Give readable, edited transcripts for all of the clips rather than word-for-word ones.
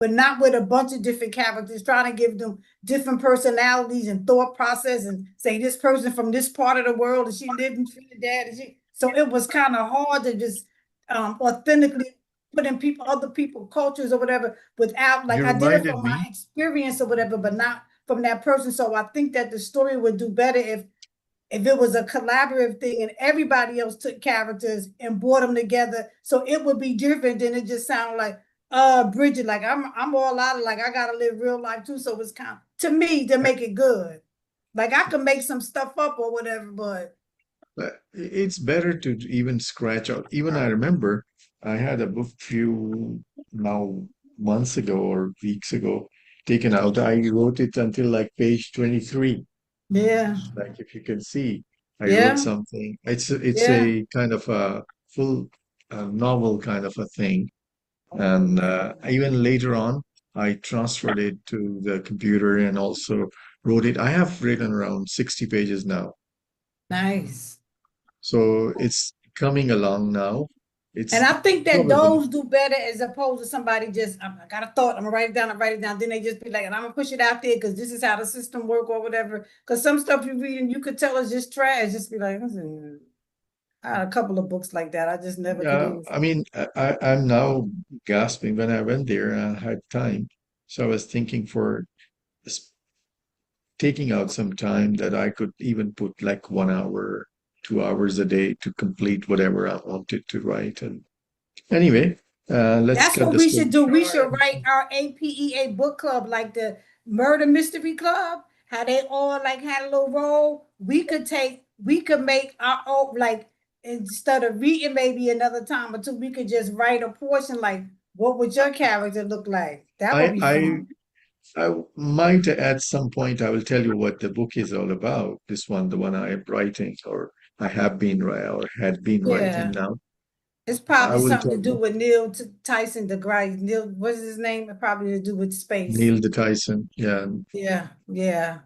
but not with a bunch of different characters, trying to give them different personalities and thought process and say this person from this part of the world and she lived in Trinidad and she, so it was kind of hard to just authentically put in people, other people cultures or whatever without, like You I did it reminded from my me. experience or whatever, but not from that person. So I think that the story would do better if it was a collaborative thing and everybody else took characters and brought them together, so it would be different than it just sounded like Bridget, like I'm all out of, like I gotta live real life too. So it's kind of, to me, to make it good. Like I could make some stuff up or whatever, but It's better to even scratch out. Even I remember I had a book few now months ago or weeks ago taken out. I wrote it until like page 23. yeah, Like if you can see, I wrote yeah, something. It's yeah. a kind of a full novel kind of a thing. And even later on, I transferred it to the computer and also wrote it. I have written around 60 pages now. Nice. So it's coming along now. And It's I think that probably, those do better as opposed to somebody just, I got a thought, I'm gonna write it down, I write it down. Then they just be like, and I'm gonna push it out there because this is how the system work or whatever. Because some stuff you read and you could tell is just trash. Just be like, listen, I had a couple of books like that. I just never could yeah, even. I mean, I'm now gasping when I went there and I had time. So I was thinking for s- taking out some time that I could even put like 1 hour, 2 hours a day to complete whatever I wanted to write. And anyway, let's That's cut what the we story should do. We should short. write our APEA book club, like the Murder Mystery Club, how they all like had a little role. We could make our own, like instead of reading maybe another time or two, we could just write a portion like, what would your character look like? That would I, be I, fun. I might at some point I will tell you what the book is all about. This one, the one I am writing, or I have been or had been writing Yeah. now. It's I probably will something tell to do you. with Neil Tyson deGrasse. Neil, what's his name? It probably to do with space. Neil deGrasse Tyson. Yeah. Yeah, yeah.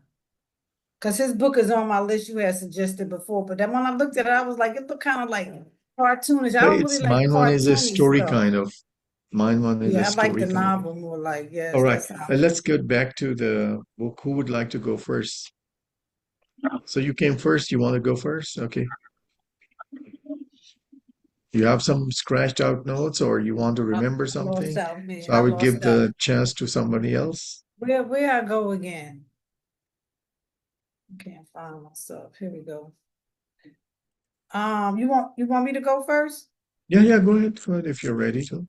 Because his book is on my list you had suggested before. But then when I looked at it, I was like, it looked kind of like cartoonish. I But don't really it's like mine one is a cartoony story stuff. kind of. Mine one is a Yeah, I like story the kind of. novel more like, All yes, right. that sounds. Let's get back to the book. Who would like to go first? So you came first. You want to go first? Okay. You have some scratched out notes or you want to remember I lost something? out me. So I I would give lost out. the chance to somebody else. Where I go again? I can't find myself. Here we go. You want me to go first? Yeah, yeah, go ahead. Go ahead if you're ready to.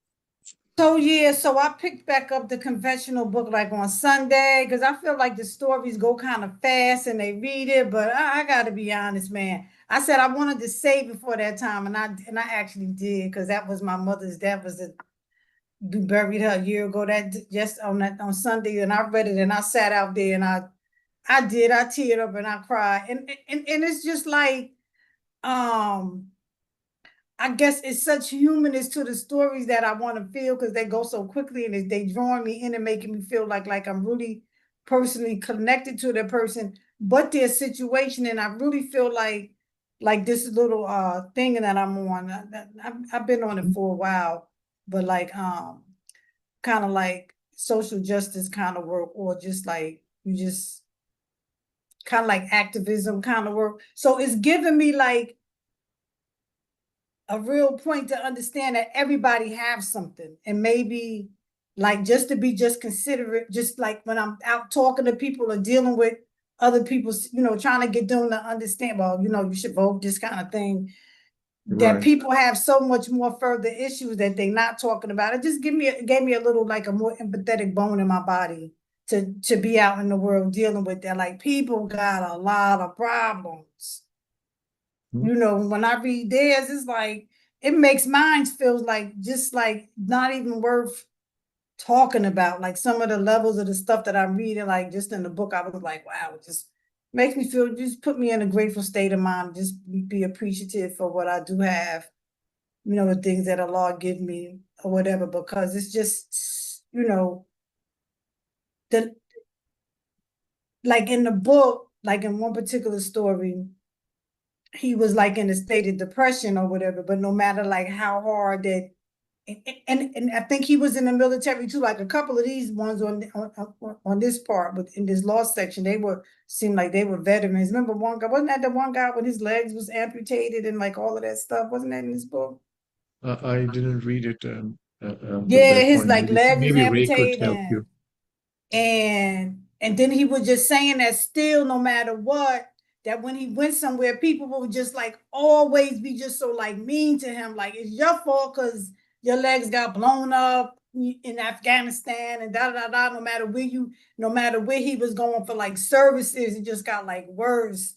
So yeah, so I picked back up the conventional book like on Sunday because I feel like the stories go kind of fast and they read it, but I got to be honest, man. I said I wanted to save it for that time, and I actually did because that was my mother's. That was the we buried her a year ago. That just on that on Sunday, and I read it and I sat out there and I teared up and I cried, and it's just like um I guess it's such humanness to the stories that I want to feel because they go so quickly and they drawing me in and making me feel like I'm really personally connected to the person, but their situation, and I really feel like this little thing that I'm on. I've been on it for a while, but like kind of like social justice kind of work, or just like you just kind of like activism kind of work. So it's giving me like a real point to understand that everybody has something, and maybe like just to be just considerate, just like when I'm out talking to people or dealing with other people, trying to get them to understand, well, you should vote, this kind of thing, that Right. people have so much more further issues that they're not talking about. It just gave me a little like a more empathetic bone in my body to be out in the world dealing with that. Like people got a lot of problems. When I read theirs, it's like it makes mine feel like just like not even worth talking about. Like some of the levels of the stuff that I'm reading, like just in the book, I was like, wow, it just makes me feel, just put me in a grateful state of mind, just be appreciative for what I do have, the things that Allah give me or whatever, because it's just, the like in the book, like in one particular story, he was like in a state of depression or whatever, but no matter like how hard that and I think he was in the military too. Like a couple of these ones on this part, but in this law section, they were seemed like they were veterans. Remember one guy? Wasn't that the one guy when his legs was amputated and like all of that stuff? Wasn't that in this book? I didn't read it to Yeah, that his point. like legs was Maybe Ray could amputated help you. and then he was just saying that still, no matter what, that when he went somewhere, people would just like always be just so like mean to him, like it's your fault because your legs got blown up in Afghanistan and da da da. No matter where he was going for like services, it just got like worse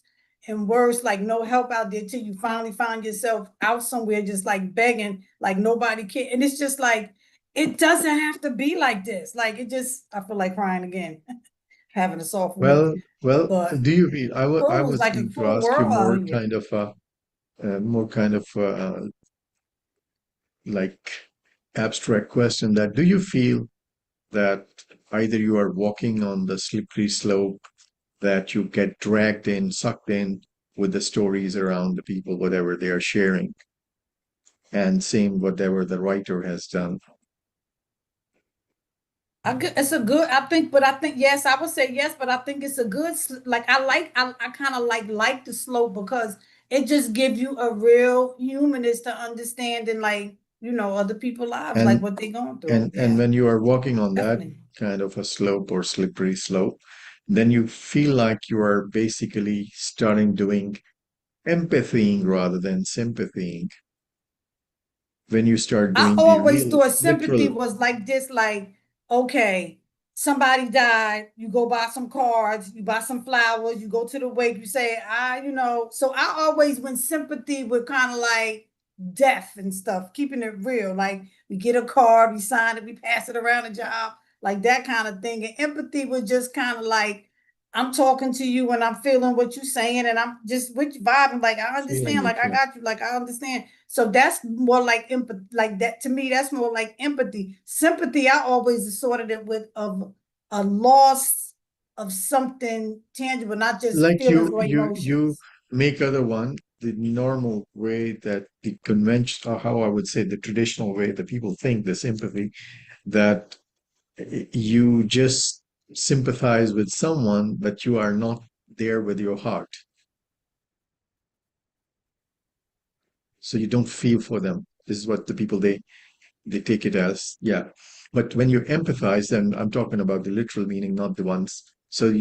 and worse. Like no help out there till you finally find yourself out somewhere, just like begging, like nobody can. And it's just like it doesn't have to be like this. Like it just, I feel like crying again, having a soft week. Well, But do you feel? I cruel is was like a going to cruel ask you world out here. more kind of like abstract question that do you feel that either you are walking on the slippery slope that you get dragged in, sucked in with the stories around the people, whatever they are sharing, and same whatever the writer has done. It's a good, I think, but I think yes, I would say yes, but I think it's a good. Like I kind of like the slope because it just gives you a real humanist to understand and like other people's lives, like And what they going through. and Yeah, when you are walking on that definitely. kind of a slope or slippery slope, then you feel like you are basically starting doing empathying rather than sympathying. When you start I doing the always real thought sympathy literal was like this, like, okay, somebody died, you go buy some cards, you buy some flowers, you go to the wake, you say, so I always went sympathy with kind of like death and stuff, keeping it real. Like we get a card, we sign it, we pass it around the job, like that kind of thing. And empathy was just kind of like, I'm talking to you and I'm feeling what you're saying, and I'm just with you vibing, like I feeling understand, it. like I Yeah. got you, like I understand. So that's more like empathy, like that to me. That's more like empathy. Sympathy, I always assorted it with of a loss of something tangible, not just Like feelings you or you emotions. make other one the normal way that the convention or how I would say the traditional way that people think the sympathy that you just sympathize with someone but you are not there with your heart, so you don't feel for them. This is what the people they take it as, yeah. But when you empathize, and I'm talking about the literal meaning, not the ones. So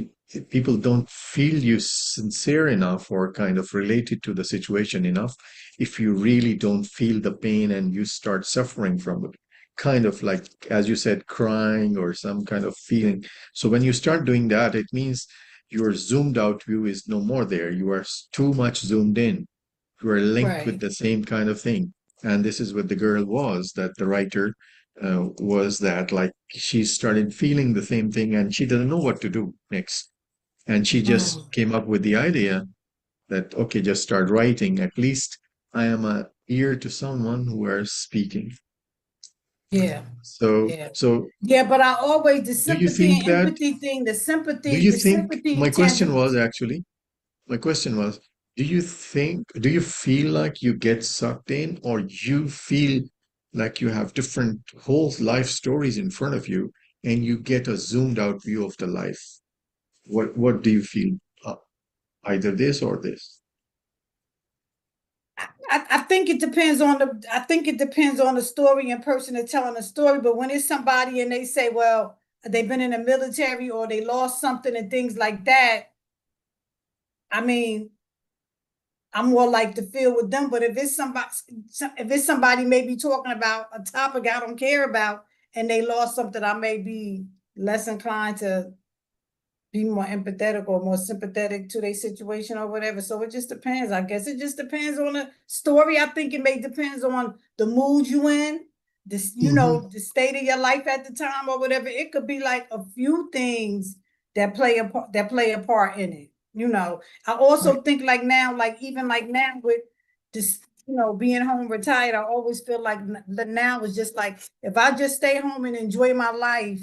people don't feel you sincere enough or kind of related to the situation enough if you really don't feel the pain and you start suffering from it. Kind of like, as you said, crying or some kind of feeling. So when you start doing that, it means your zoomed out view is no more there. You are too much zoomed in. You are linked with Right. the same kind of thing. And this is what the girl was, that the writer was that like she started feeling the same thing and she didn't know what to do next. And she just Mm. came up with the idea that, okay, just start writing. At least I am a ear to someone who are speaking. Yeah. So, Yeah. so Yeah. But I always the do you sympathy think and that, empathy thing, do you the think, sympathy my is question tangible. was actually, my question was, do you feel like you get sucked in, or you feel like you have different whole life stories in front of you and you get a zoomed out view of the life? What do you feel? Either this or this? I think it depends on the story and person that's telling the story. But when it's somebody and they say, well, they've been in the military or they lost something and things like that, I mean, I'm more like to feel with them. But if it's somebody maybe talking about a topic I don't care about and they lost something, I may be less inclined to be more empathetic or more sympathetic to their situation or whatever. So it just depends. I guess it just depends on the story. I think it may depends on the mood you in, this, Hmm. the state of your life at the time or whatever. It could be like a few things that play a part in it. I Right. also think like now, like even like now with this, being home retired, I always feel like now is just like if I just stay home and enjoy my life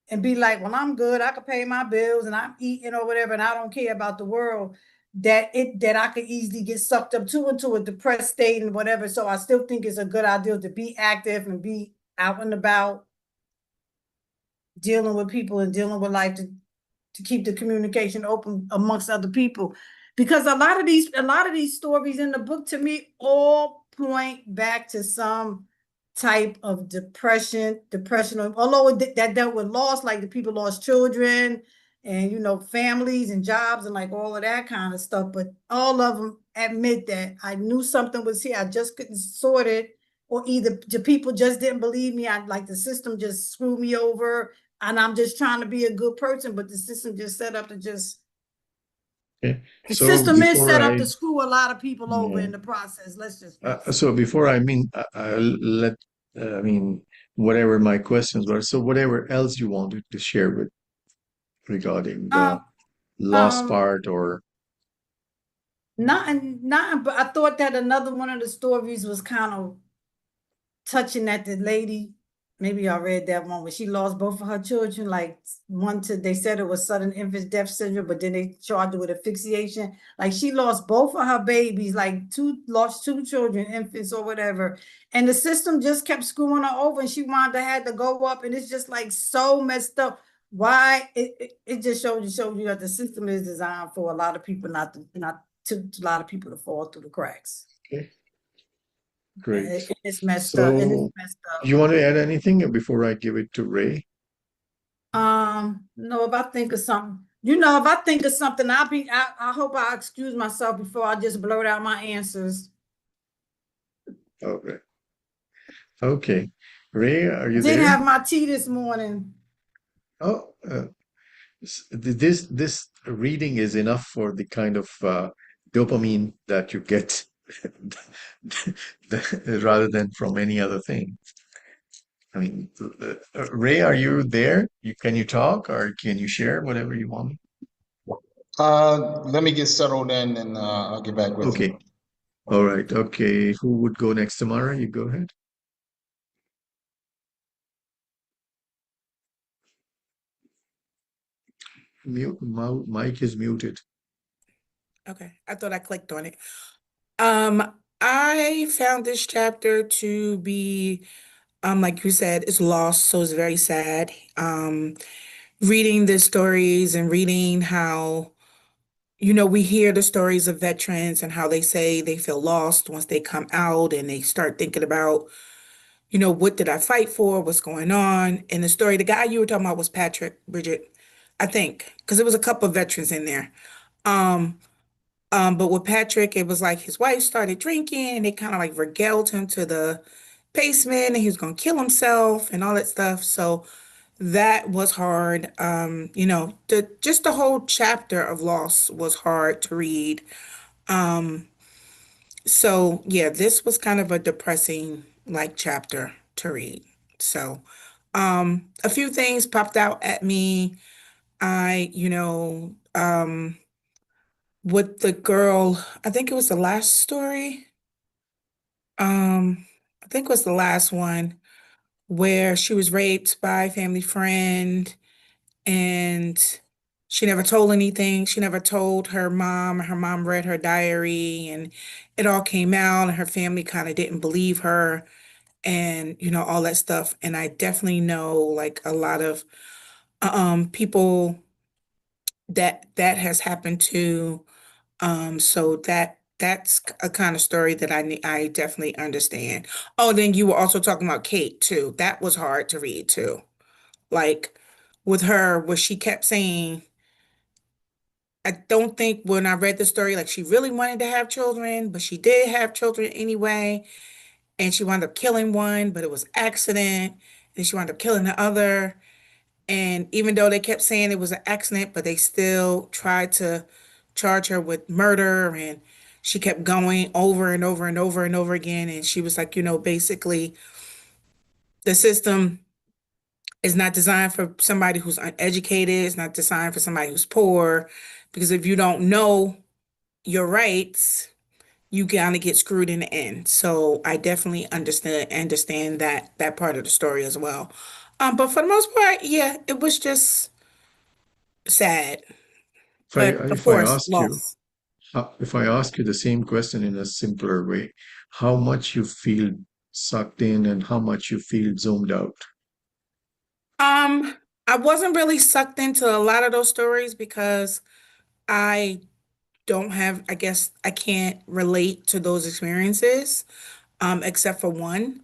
and be like, well, I'm good. I can pay my bills and I'm eating or whatever, and I don't care about the world. that I could easily get sucked up to into a depressed state and whatever. So I still think it's a good idea to be active and be out and about, dealing with people and dealing with life to keep the communication open amongst other people. Because a lot of these stories in the book to me all point back to some type of depression, although that dealt with loss, like the people lost children and families and jobs and like all of that kind of stuff. But all of them admit that I knew something was here. I just couldn't sort it, or either the people just didn't believe me. I like the system just screwed me over, and I'm just trying to be a good person, but the system just set up to just Okay. the So system is before set up I, to screw a lot of people over yeah. in the process. Let's just face it. So before I let, I mean, whatever my questions were. So whatever else you wanted to share with regarding the Um, lost um, part or not, but I thought that another one of the stories was kind of touching that the lady, maybe I read that one where she lost both of her children, like they said it was sudden infant death syndrome, but then they charged her with asphyxiation. Like she lost both of her babies, like lost two children, infants or whatever. And the system just kept screwing her over and she wanted to had to go up. And it's just like so messed up. Why it just shows you that the system is designed for a lot of people not to a lot of people to fall through the cracks. okay, great. It's messed up. And it's So messed you up. want to add anything before I give it to Ray? No, if I think of something, if I think of something, I hope I excuse myself before I just blurt out my answers. Okay. Okay. Ray, are I you did there? have my tea this morning. Oh, this reading is enough for the kind of dopamine that you get rather than from any other thing. I mean, Ray, are you there? Can you talk or can you share whatever you want? Let me get settled in and I'll get back with Okay. you. All right. Okay. Who would go next tomorrow? You go ahead. Mic is muted. Okay, I thought I clicked on it. I found this chapter to be, like you said, it's lost, so it's very sad. Reading the stories and reading how, we hear the stories of veterans and how they say they feel lost once they come out and they start thinking about, what did I fight for? What's going on? And the story, the guy you were talking about was Patrick, Bridget, I think, because there was a couple of veterans in there. Um, but with Patrick, it was like his wife started drinking and they kind of like regaled him to the basement and he was gonna kill himself and all that stuff. So that was hard. The whole chapter of loss was hard to read. Um, so yeah, this was kind of a depressing like chapter to read. So a few things popped out at me. With the girl, I think it was the last story. I think it was the last one where she was raped by a family friend and she never told anything. She never told her mom. Her mom read her diary and it all came out and her family kind of didn't believe her and all that stuff. And I definitely know like a lot of people that has happened to. So that's a kind of story that I definitely understand. Oh, then you were also talking about Kate too. That was hard to read too. Like with her, where she kept saying, I don't think when I read the story, like she really wanted to have children, but she did have children anyway, and she wound up killing one, but it was accident, and she wound up killing the other. And even though they kept saying it was an accident, but they still tried to charge her with murder. And she kept going over and over and over and over again. And she was like, basically, the system is not designed for somebody who's uneducated. It's not designed for somebody who's poor. Because if you don't know your rights, you kind of get screwed in the end. So I definitely understand that part of the story as well. But for the most part, yeah, it was just sad. But of If I course, ask you, loss. If I ask you the same question in a simpler way, how much you feel sucked in and how much you feel zoomed out? I wasn't really sucked into a lot of those stories because I don't have, I guess I can't relate to those experiences, except for one.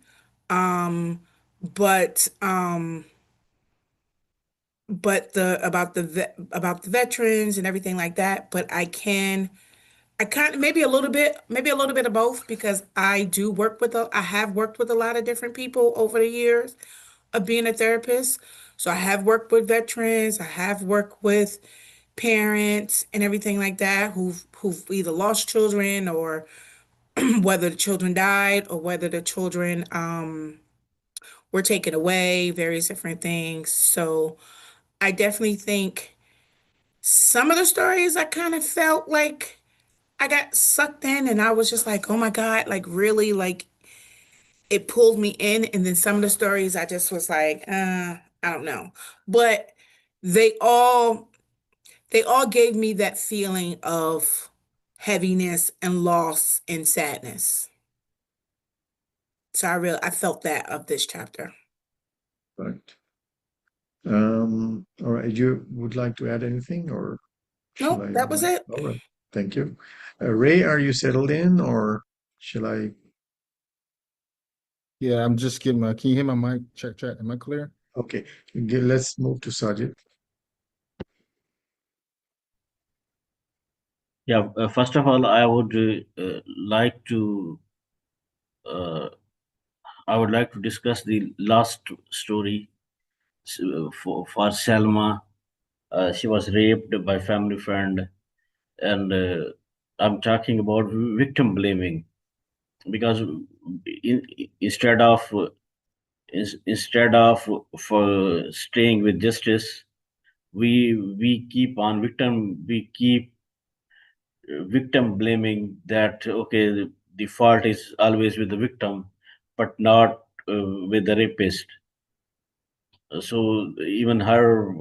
Um, but the about the veterans and everything like that, but I kind of maybe a little bit of both because I have worked with a lot of different people over the years of being a therapist. So I have worked with veterans, I have worked with parents and everything like that who've either lost children or whether the children died or whether the children were taken away, various different things. So I definitely think some of the stories I kind of felt like I got sucked in and I was just like, oh my God, like really like it pulled me in. And then some of the stories I just was like, I don't know. But they all they all gave me that feeling of heaviness and loss and sadness. So I felt that of this chapter. Right. All right. You would like to add anything or shall Nope, I? that was it. All right. Thank you. Ray, are you settled in or shall I? Yeah, I'm just getting my, can you hear my mic? Check, check. Am I clear? Okay. Let's move to Sajid. Yeah, first of all, like to uh, I would like to discuss the last story for Selma. She was raped by family friend, and I'm talking about victim blaming because in, instead of instead of for staying with justice, we keep on we keep victim blaming that okay the fault is always with the victim but not with the rapist. So even her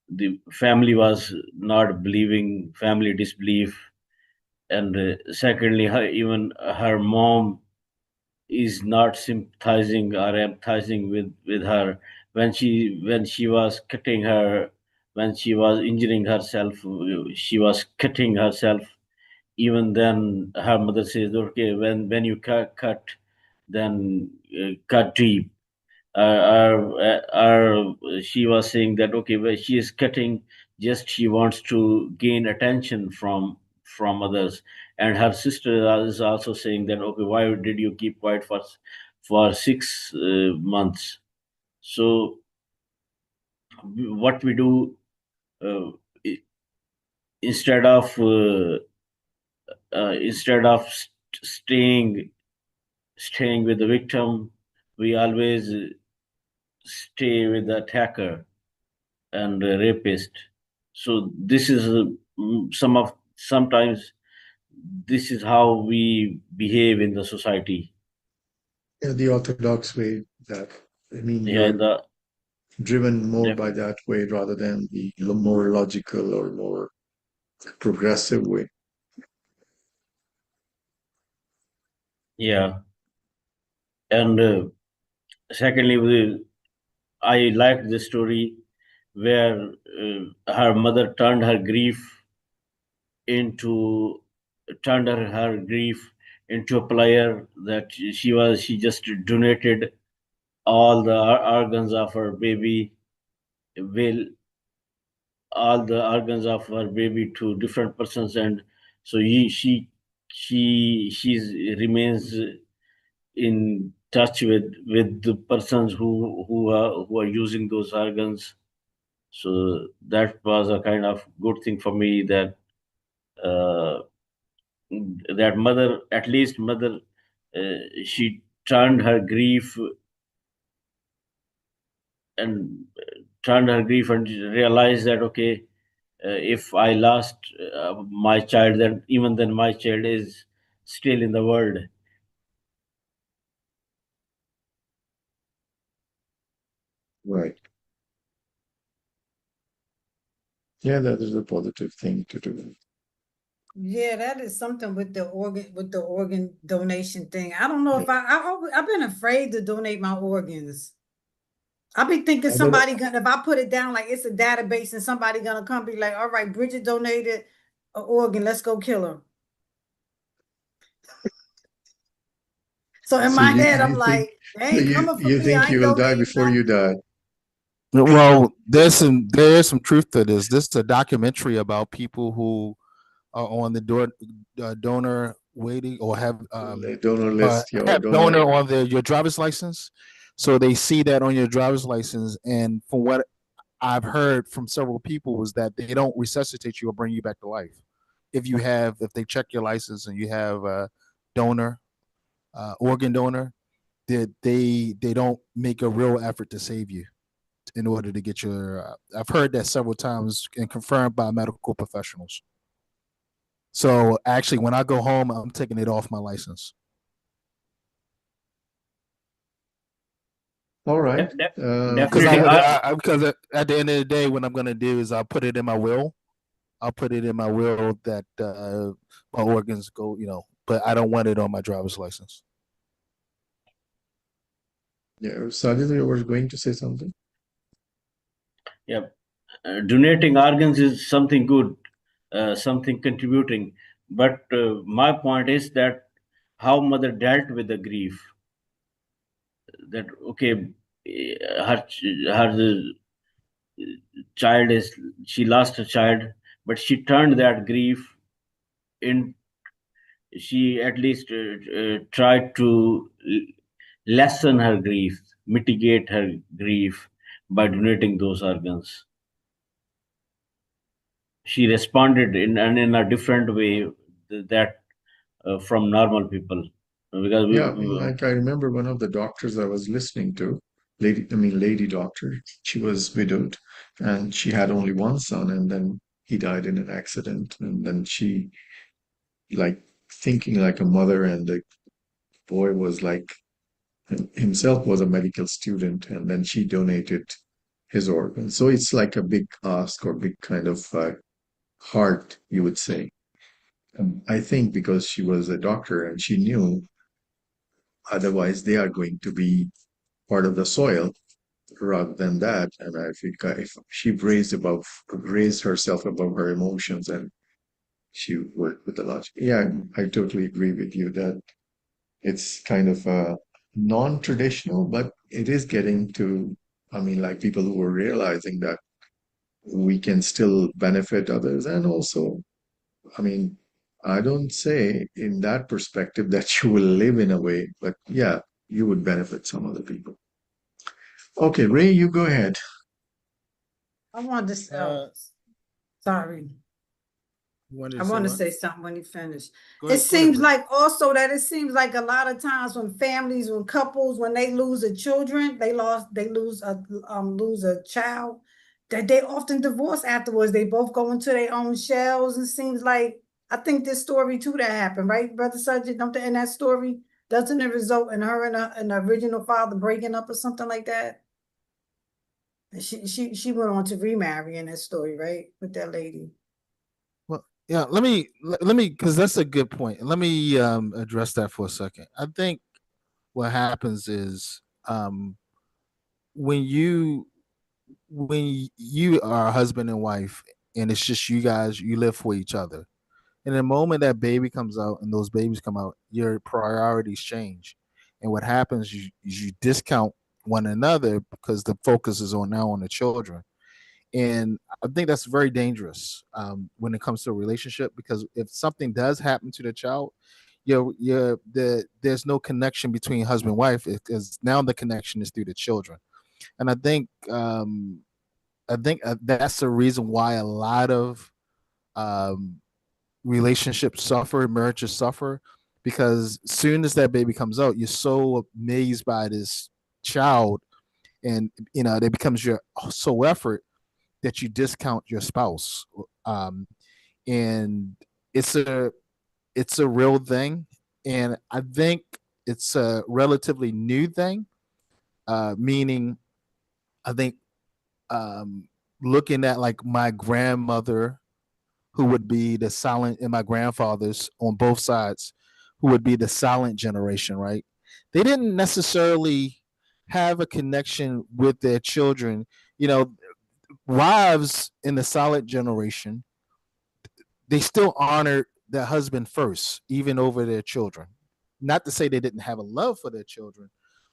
the family was not believing, family disbelief, and secondly even her mom is not sympathizing or empathizing with her when she was cutting her, when she was injuring herself, she was cutting herself. Even then her mother says okay when you cut then cut deep. She was saying that okay well, she is cutting just she wants to gain attention from others, and her sister is also saying that okay why did you keep quiet for 6 months. So what we do, uh, i- instead of staying with the victim, we always stay with the attacker and rapist. So this is sometimes this is how we behave in the society. The orthodox way that, I mean, Yeah, in you're the driven more def- by that way rather than the more logical or more progressive way. yeah, and secondly, I liked the story where her mother into her grief into a player that she just donated all the organs of her baby will all the organs of her baby to different persons, and so she's remains in touch with the persons who are using those organs. So that was a kind of good thing for me that uh, that mother, at least mother, she turned her grief and and realized that okay, if I lost my child, then even then my child is still in the world. Right. Yeah, that is a positive thing to do. Yeah, that is something with the organ donation thing. I don't know if I've been afraid to donate my organs. I be thinking I don't know. somebody gonna, if I put it down like it's a database and somebody gonna come be like, all right, Bridget donated an organ, let's go kill her. So in So my head, I'm you think like, they ain't coming for you me. think I you ain't will die donating before you nothing. die? Well, there is some truth to this. This is a documentary about people who are on the donor waiting or The donor list, your have donor. donor on your driver's license. So they see that on your driver's license, and from what I've heard from several people was that they don't resuscitate you or bring you back to life. If they check your license and you have a donor, organ donor, that they don't make a real effort to save you in order to get your. I've heard that several times and confirmed by medical professionals. So actually, when I go home, I'm taking it off my license. All right. Because Definitely. because at the end of the day, what I'm gonna do is I'll put it in my will. I'll put it in my will that my organs go, but I don't want it on my driver's license. Yeah, Sajid, you were going to say something? Yeah, donating organs is something good, something contributing. But my point is that how mother dealt with the grief. That okay, her child is she lost a child, but she turned that grief in. She at least tried to lessen her grief, mitigate her grief by donating those organs. She responded in a different way that from normal people because Yeah, like I remember one of the doctors I was listening to, lady doctor, she was widowed and she had only one son, and then he died in an accident. And then she, like, thinking like a mother, and the boy was like, himself was a medical student, and then she donated his organs. So it's like a big ask or big kind of heart, you would say. I think because she was a doctor and she knew otherwise they are going to be part of the soil rather than that. And I think if she raised herself above her emotions, and she worked with the logic. Yeah, I totally agree with you that it's kind of non-traditional, but it is getting to, I mean, like people who are realizing that we can still benefit others. And also, I mean, I don't say in that perspective that you will live in a way, but yeah, you would benefit some other people. Okay, Ray, you go ahead. I wanted to, Uh, sorry. you wanted I to say want to what? say something when you finish. Go It ahead. Go ahead, seems Bridget. like also that it seems like a lot of times when families, when couples, when they lose a children, lose a child, that they often divorce afterwards. They both go into their own shells. And seems like I think this story too that happened, right, Brother Subject? Don't in that story doesn't it result in her and the original father breaking up or something like that? She went on to remarry in that story, right, with that lady. Well, yeah. Let me because that's a good point. Let me address that for a second. I think what happens is when you are husband and wife, and it's just you guys, you live for each other. And the moment that baby comes out and those babies come out, your priorities change. And what happens is you discount one another because the focus is on now on the children. And I think that's very dangerous when it comes to a relationship, because if something does happen to the child, there's no connection between husband and wife, because now the connection is through the children. And I think that's the reason why a lot of um, relationships suffer, marriages suffer, because soon as that baby comes out, you're so amazed by this child, and that becomes your sole effort that you discount your spouse. Um, and it's a real thing, and I think it's a relatively new thing. Meaning, I think looking at like my grandmother who would be the silent, and my grandfathers on both sides, who would be the silent generation, right? They didn't necessarily have a connection with their children. You know, wives in the silent generation, they still honored their husband first, even over their children. Not to say they didn't have a love for their children,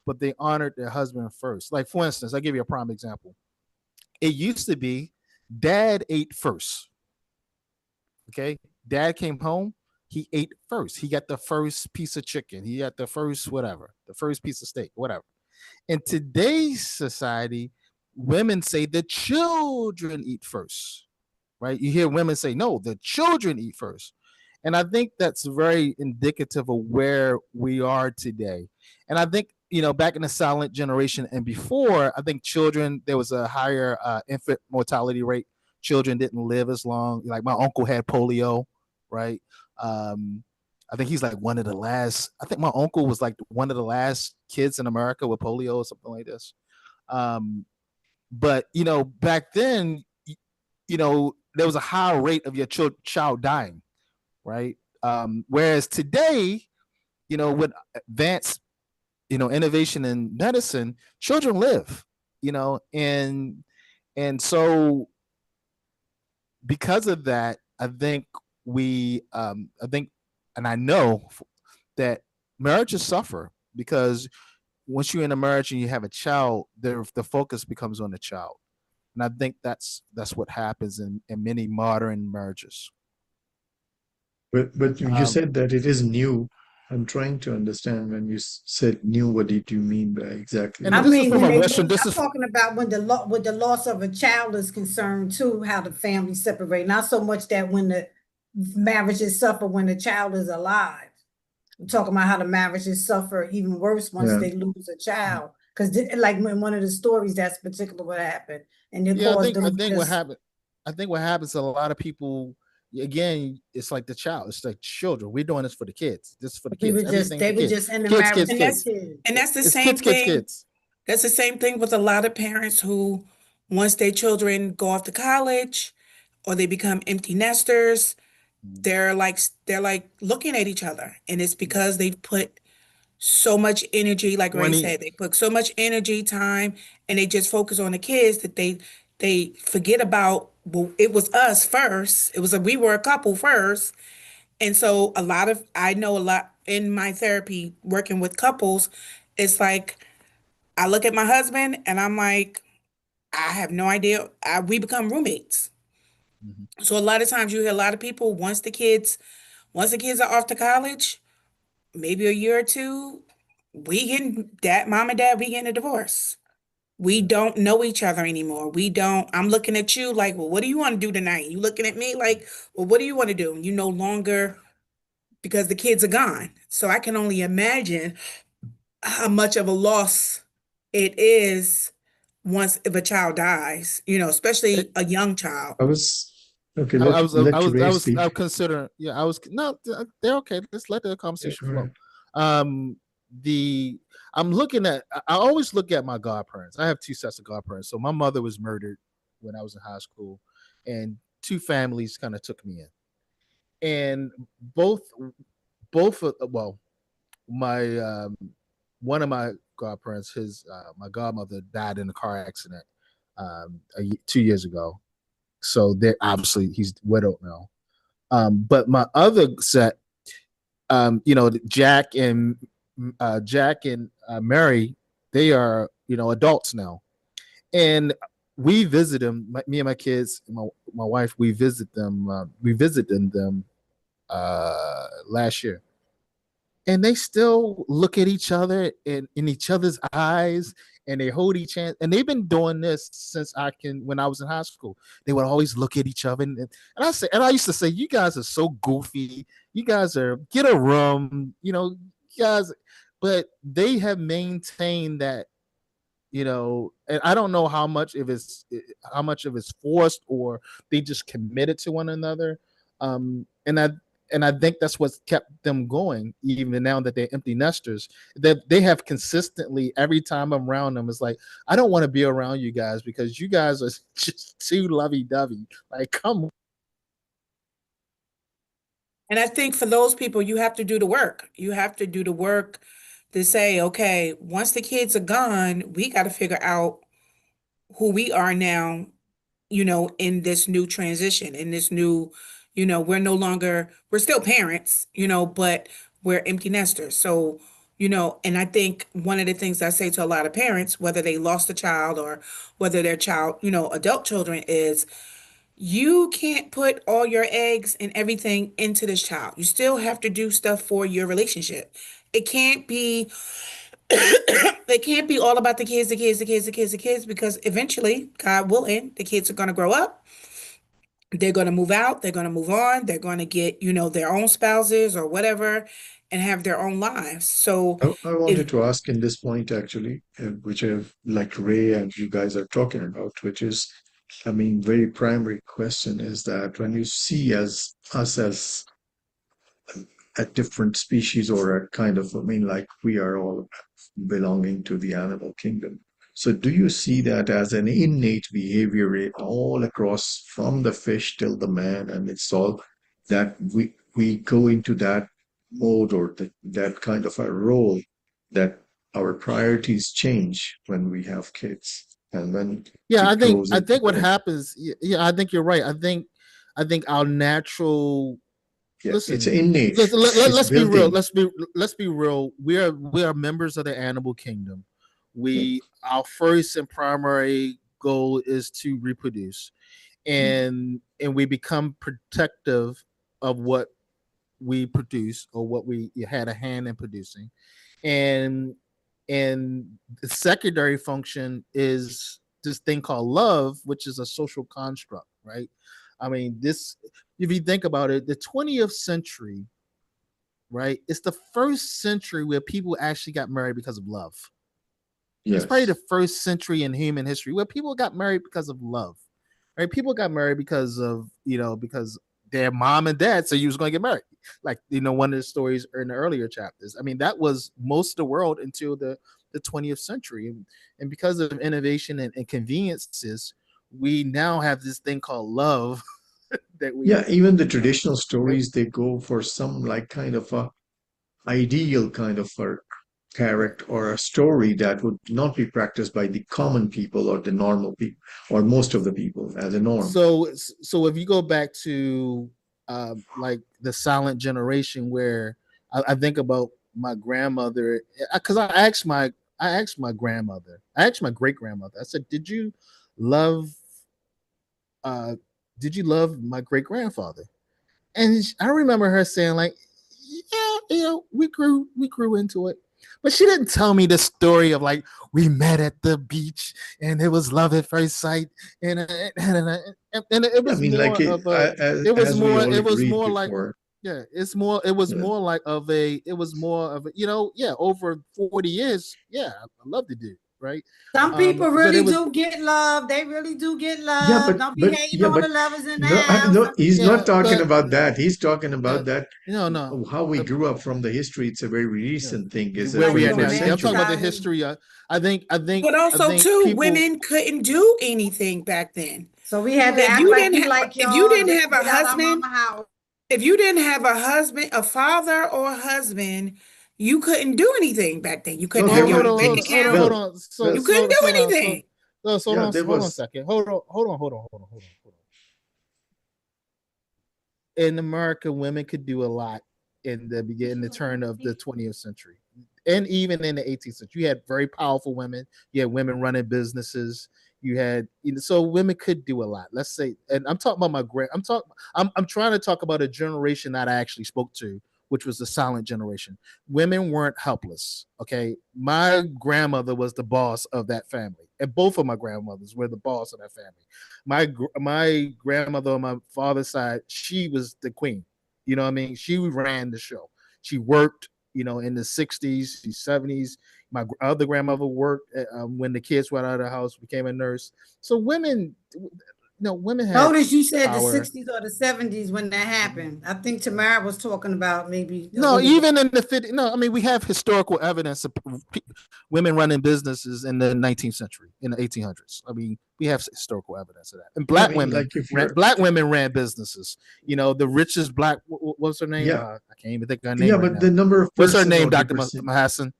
but they honored their husband first. Like, for instance, I'll give you a prime example. It used to be dad ate first. Okay. Dad came home, he ate first. He got the first piece of chicken. He got the first whatever, the first piece of steak, whatever. In today's society, women say the children eat first, right? You hear women say, no, the children eat first. And I think that's very indicative of where we are today. And I think, back in the silent generation and before, I think children, there was a higher infant mortality rate. Children didn't live as long. Like my uncle had polio, right? I think he's like one of the last. I think my uncle was like one of the last kids in America with polio or something like this. But back then, there was a high rate of your child dying, right? Whereas today, with advanced, innovation in medicine, children live, and so because of that, I think and I know that marriages suffer because once you're in a marriage and you have a child, the focus becomes on the child. And I think that's what happens in many modern marriages. But you said that it is new. I'm trying to understand when you said new, what did you mean by exactly? And I this is mean, from when a they Western. lose, I'm talking about when with the loss of a child is concerned too, how the family separate. Not so much that when the marriages suffer when the child is alive. I'm talking about how the marriages suffer even worse once Yeah. they lose a child. Because like in one of the stories, that's particular what happened, and it Yeah, caused I them think what just. happened. I think what happens to a lot of people. Again, it's like the child. It's like children. We're doing this for the kids. This is for the We kids. were just Everything they for were kids. just in the Kids, marriage kids, And for the that's kids. kids. and that's the It's same kids, kids, thing. kids. That's the same thing with a lot of parents who, once their children go off to college or they become empty nesters, they're like looking at each other, and it's because they've put so much energy, like Ray 20. said, they put so much energy, time, and they just focus on the kids that they forget about, well, it was us first. We were a couple first. And so I know a lot in my therapy working with couples, it's like I look at my husband and I'm like, I have no idea. We become roommates. Mhm. So a lot of times you hear a lot of people once the kids are off to college, maybe a year or two, mom and dad, we getting a divorce. We don't know each other anymore. I'm looking at you like, well, what do you want to do tonight? You looking at me like, well, what do you want to do? You no longer, because the kids are gone. So I can only imagine how much of a loss it is once if a child dies, especially It, a young child. I was okay. I was, I Let was, I Ray was, speak. I was considering. Yeah, I was. No, they're okay. Let's let the Yeah, conversation go flow. ahead. Um, the I'm looking at. I always look at my godparents. I have two sets of godparents. So my mother was murdered when I was in high school, and two families kind of took me in, and both well, my one of my godparents, his my godmother died in a car accident 2 years ago. So they obviously he's widowed now. But my other set, Jack and Mary, they are adults now, and we visit them. Me and my kids, and my wife, we visit them. We visited them last year, and they still look at each other in each other's eyes, and they hold each hand, and they've been doing this since when I was in high school. They would always look at each other, and I used to say, you guys are so goofy. You guys are get a room, you guys. But they have maintained that, and I don't know how much of it's forced or they just committed to one another. And I think that's what's kept them going, even now that they're empty nesters. That they have consistently, every time I'm around them, it's like, I don't want to be around you guys because you guys are just too lovey dovey. Like, come And I think for those people, you have to do the work. You have to do the work to say, okay, once the kids are gone, we got to figure out who we are now, in this new transition, in this new, we're no longer, we're still parents, but we're empty nesters. So, and I think one of the things I say to a lot of parents, whether they lost a child or whether their child, adult children, is you can't put all your eggs and everything into this child. You still have to do stuff for your relationship. It can't be it can't be all about the kids, the kids, the kids, the kids, the kids, because eventually, God willing, the kids are going to grow up. They're going to move out. They're going to move on. They're going to get, their own spouses or whatever and have their own lives. So I if wanted to ask in this point actually, which I've like Ray and you guys are talking about, which is, I mean, very primary question is that when you see as us as a different species or a kind of, I mean, like we are all belonging to the animal kingdom. So do you see that as an innate behavior all across from the fish till the man, and it's all that we go into that mode or that kind of a role that our priorities change when we have kids and when Yeah, it goes I into think what the happens. Yeah, I think you're right. I think our natural. yeah, it's Listen, innate. It's let's be built real. in. Let's be real. We are members of the animal kingdom. Yeah. We Our first and primary goal is to reproduce, Mm. and we become protective of what we produce or what we had a hand in producing, and the secondary function is this thing called love, which is a social construct, right? I mean, this, if you think about it, the 20th century, right? It's the first century where people actually got married because of love. It's probably the Yes. first century in human history where people got married because of love, right? People got married because of, because their mom and dad said you was going to get married. Like, one of the stories in the earlier chapters. I mean, that was most of the world until the 20th century. And because of innovation and conveniences, we now have this thing called love that Yeah, we, even the you know, traditional right? stories, they go for some like kind of a ideal kind of a character or a story that would not be practiced by the common people or the normal people or most of the people as a norm. So if you go back to like the silent generation, where I think about my grandmother, because I asked my grandmother, I asked my great grandmother, I said, love uh did you love my great grandfather? And I remember her saying, like, yeah, we grew into it. But she didn't tell me the story of, like, we met at the beach and it was love at first sight, and it I was mean, like more it, of a, as we all it was agreed more like, before. yeah, it was Yeah. more like of a, it was more of a, yeah, over 40 years, yeah, I love the dude, right? Some people But it really was, do get love. They really do get Yeah, love. Don't be hating yeah, on but the lovers in the no, house. no, Some he's people yeah, not do. talking but about that. He's talking yeah, about that no, how we uh, grew up from the history. It's a very yeah, recent thing. Is the where How we you at now. 21st Yeah, I'm talking about the century. romanticize it. history. But I also think too, people. women couldn't do anything back then. So we had to Yeah, If act you but like didn't we have like if you y'all didn't just have to a get out our husband, mama house. if you didn't have a husband, a father or a husband, you couldn't do anything back then. You couldn't No, have there your were own bank account. hold well, on. well, You couldn't do anything. So yeah, there hold on a was second. Hold on. In America, women could do a lot in the beginning, the turn of the 20th century, and even in the 18th century. You had very powerful women. You had women running businesses. You had, so women could do a lot. Let's say, and I'm talking about my grand. I'm trying to talk about a generation that I actually spoke to, which was the silent generation. Women weren't helpless. Okay, my grandmother was the boss of that family, and both of my grandmothers were the boss of that family. My grandmother on my father's side, she was the queen. You know what I mean? She ran the show. She worked, in the 60s, 70s. My other grandmother worked when the kids went out of the house, became a nurse. So women, no, women had Notice you said the power. 60s or the 70s when that happened. I think Tamara was talking about maybe a No, little bit. even in the 50s. No, I mean, we have historical evidence of women running businesses in the 19th century, in the 1800s. I mean, we have historical evidence of that. And I mean, like if you're, black women ran buses. You know, the richest black, what's her name? yeah, I can't even think of her name yeah, right but now. the number of What's her person name, or the Dr. percent, Mahassan?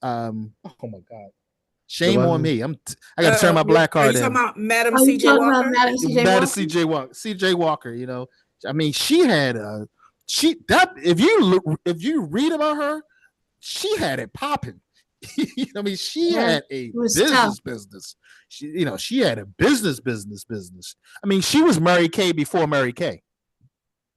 Oh my God. the Shame on one, me. I got to turn my black Are card you talking in. about Madam Are you C.J. talking about Walker? Madam C.J. Mad Walker? at CJ Walker, you know. I mean, she had if you read about her, she had it popping. I mean, she Yeah, had a it was tough. business. She had a business. I mean, she was Mary Kay before Mary Kay.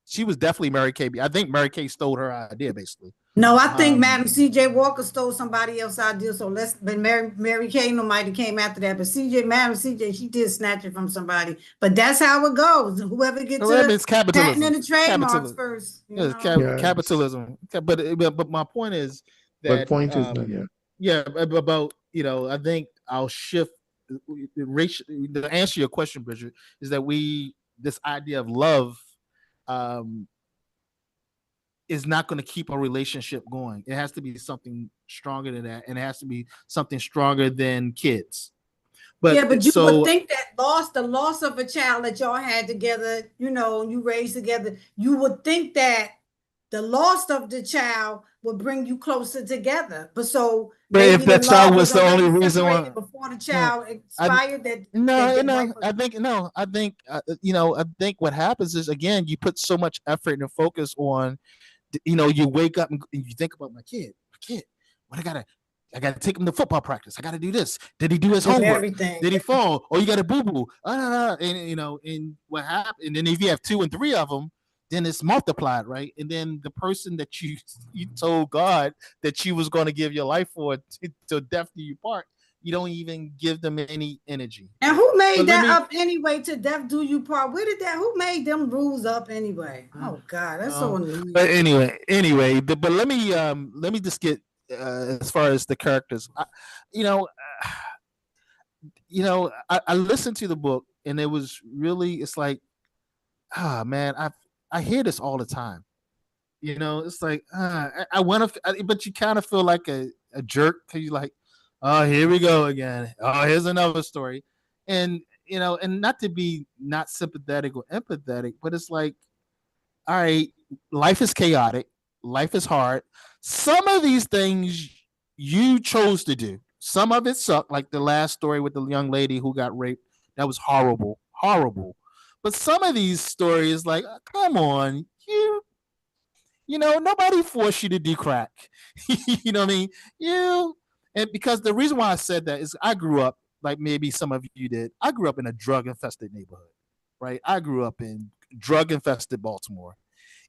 She was definitely Mary Kay. I think Mary Kay stole her idea, basically. No, I think Um, Madam C.J. Walker stole somebody else's idea. So but Mary Kay nobody came after that. But Madam C.J. she did snatch it from somebody. But that's how it goes. Whoever gets well, to that the means patent capitalism. and the trademarks Capitalism. first, you Yeah, know. yes, capitalism. But my point is but that point is not, yeah. yeah, about I think I'll shift to answer your question, Bridget, is that this idea of love um is not going to keep a relationship going. It has to be something stronger than that, and it has to be something stronger than kids. Yeah, but you would So think that the loss of a child that y'all had together, you raised together, you would think that the loss of the child would bring you closer together. But so but if maybe the that child love was was the only already reason why, separated before the no, child I expired that no, their wife was. I think no, I think I think what happens is, again, you put so much effort and focus on, you wake up and you think about my kid. What I gotta take him to football practice. I gotta do this. Did he do his Do homework? everything. Did he fall? Or you got a boo boo? And and what happened? And then if you have 2 and 3 of them, then it's multiplied, right? And then the person that you told God that you was going to give your life for till death do you part, you don't even give them any energy. And Right? who made But that up anyway to death do you part? Who made them rules up anyway? Mm, Oh God, that's so no. annoying. But but let me just get as far as the characters. You know, I listened to the book, and it was really, it's like, man, I hear this all the time. It's like, I want to, but you kind of feel like a jerk, because you're like, oh, here we go again. Oh, here's another story. And, and not to be not sympathetic or empathetic, but it's like, all right, life is chaotic. Life is hard. Some of these things you chose to do. Some of it sucked, like the last story with the young lady who got raped. That was horrible, horrible. But some of these stories, like, come on, nobody forced you to do crack. You know what I mean? And because the reason why I said that is I grew up, like maybe some of you did. I grew up in a drug infested neighborhood, right? I grew up in drug infested Baltimore.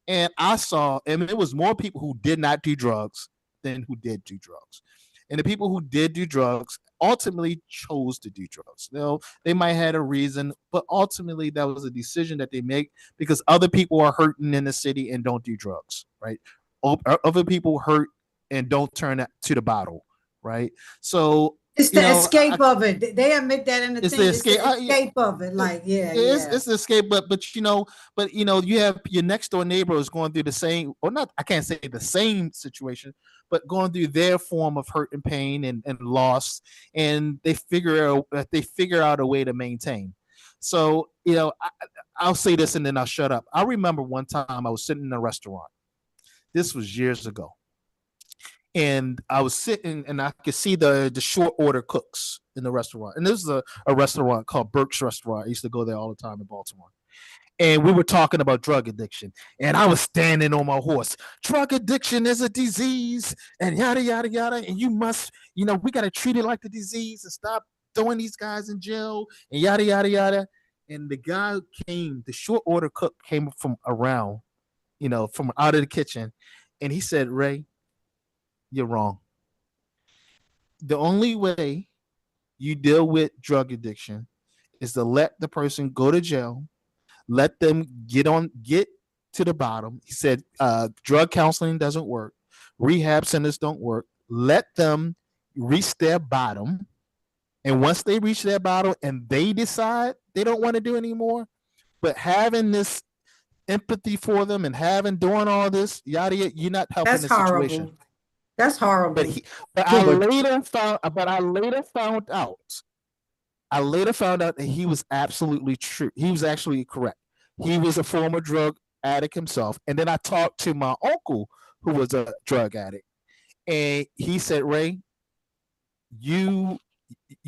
And I saw, and it was more people who did not do drugs than who did do drugs. And the people who did do drugs ultimately chose to do drugs. They might have had a reason, but ultimately that was a decision that they make because other people are hurting in the city and don't do drugs, right? Other people hurt and don't turn to the bottle, right? So It's the escape of it. They admit that in the it's thing. the It's the escape. escape of it. Like, yeah. It's the escape, but you have your next door neighbor is going through the same, or not. I can't say the same situation, but going through their form of hurt and pain and loss, and they figure out a way to maintain. So I'll say this and then I'll shut up. I remember one time I was sitting in a restaurant. This was years ago, and I was sitting and I could see the short order cooks in the restaurant. And this is a restaurant called Burke's Restaurant. I used to go there all the time in Baltimore. And we were talking about drug addiction. And I was standing on my horse. Drug addiction is a disease and yada, yada, yada. And you must, we got to treat it like the disease and stop throwing these guys in jail and yada, yada, yada. And the short order cook came from around, from out of the kitchen. And he said, Ray, you're wrong. The only way you deal with drug addiction is to let the person go to jail, let them get to the bottom. He said drug counseling doesn't work, rehab centers don't work. Let them reach their bottom, And once they reach their bottle and they decide they don't want to do anymore, but having this empathy for them and doing all this, yada yada, you're not helping That's the situation. horrible. That's horrible. But No, I but later found that he was absolutely true. He was actually correct. He was a former drug addict himself. And then I talked to my uncle who was a drug addict. And he said, Ray, you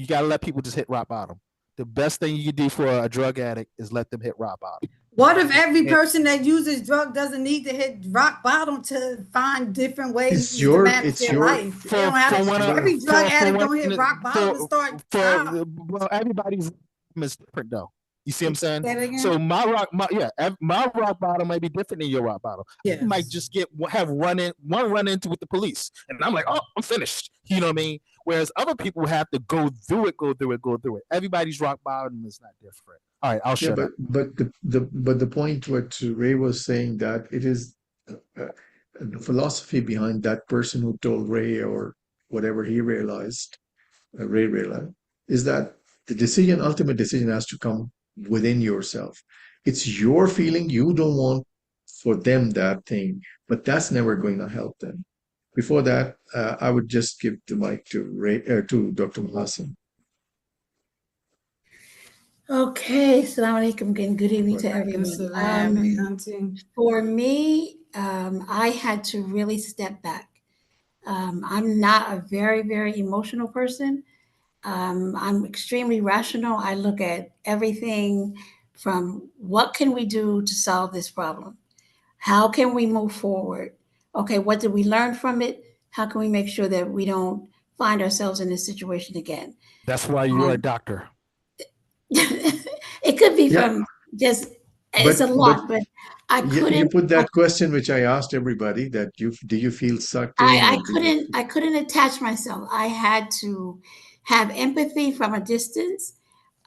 gotta let people just hit rock bottom. The best thing you can do for a drug addict is let them hit rock bottom. What if every And person that uses drug doesn't need to hit rock bottom to find different ways it's to your, manage it's their your, life? They don't have for to, one every drug addict don't hit for rock bottom and start out. well, everybody's is different though. You see what I'm saying? Say it again? So my rock bottom might be different than your rock bottom. Yes. You might just have run into with the police, and I'm like, oh, I'm finished. You know what I mean? Whereas other people have to go through it. Everybody's rock bottom is not different. All right, I'll yeah, shut up. but the point what Ray was saying, that it is the philosophy behind that person who told Ray, or whatever he realized, Ray realized, is that the ultimate decision has to come within yourself. It's your feeling. You don't want for them that thing, but that's never going to help them. Before that, I would just give the mic to Ray, to Dr. Hassan. Okay, Assalamu alaikum and good evening to everyone. For me, I had to really step back. I'm not a very, very emotional person. I'm extremely rational. I look at everything from what can we do to solve this problem? How can we move forward? Okay, what did we learn from it? How can we make sure that we don't find ourselves in this situation again? That's why you're a doctor. It could be from just, it's a lot, but I couldn't. You put that question which I asked everybody, that do you feel sucked in? I couldn't attach myself. I had to have empathy from a distance.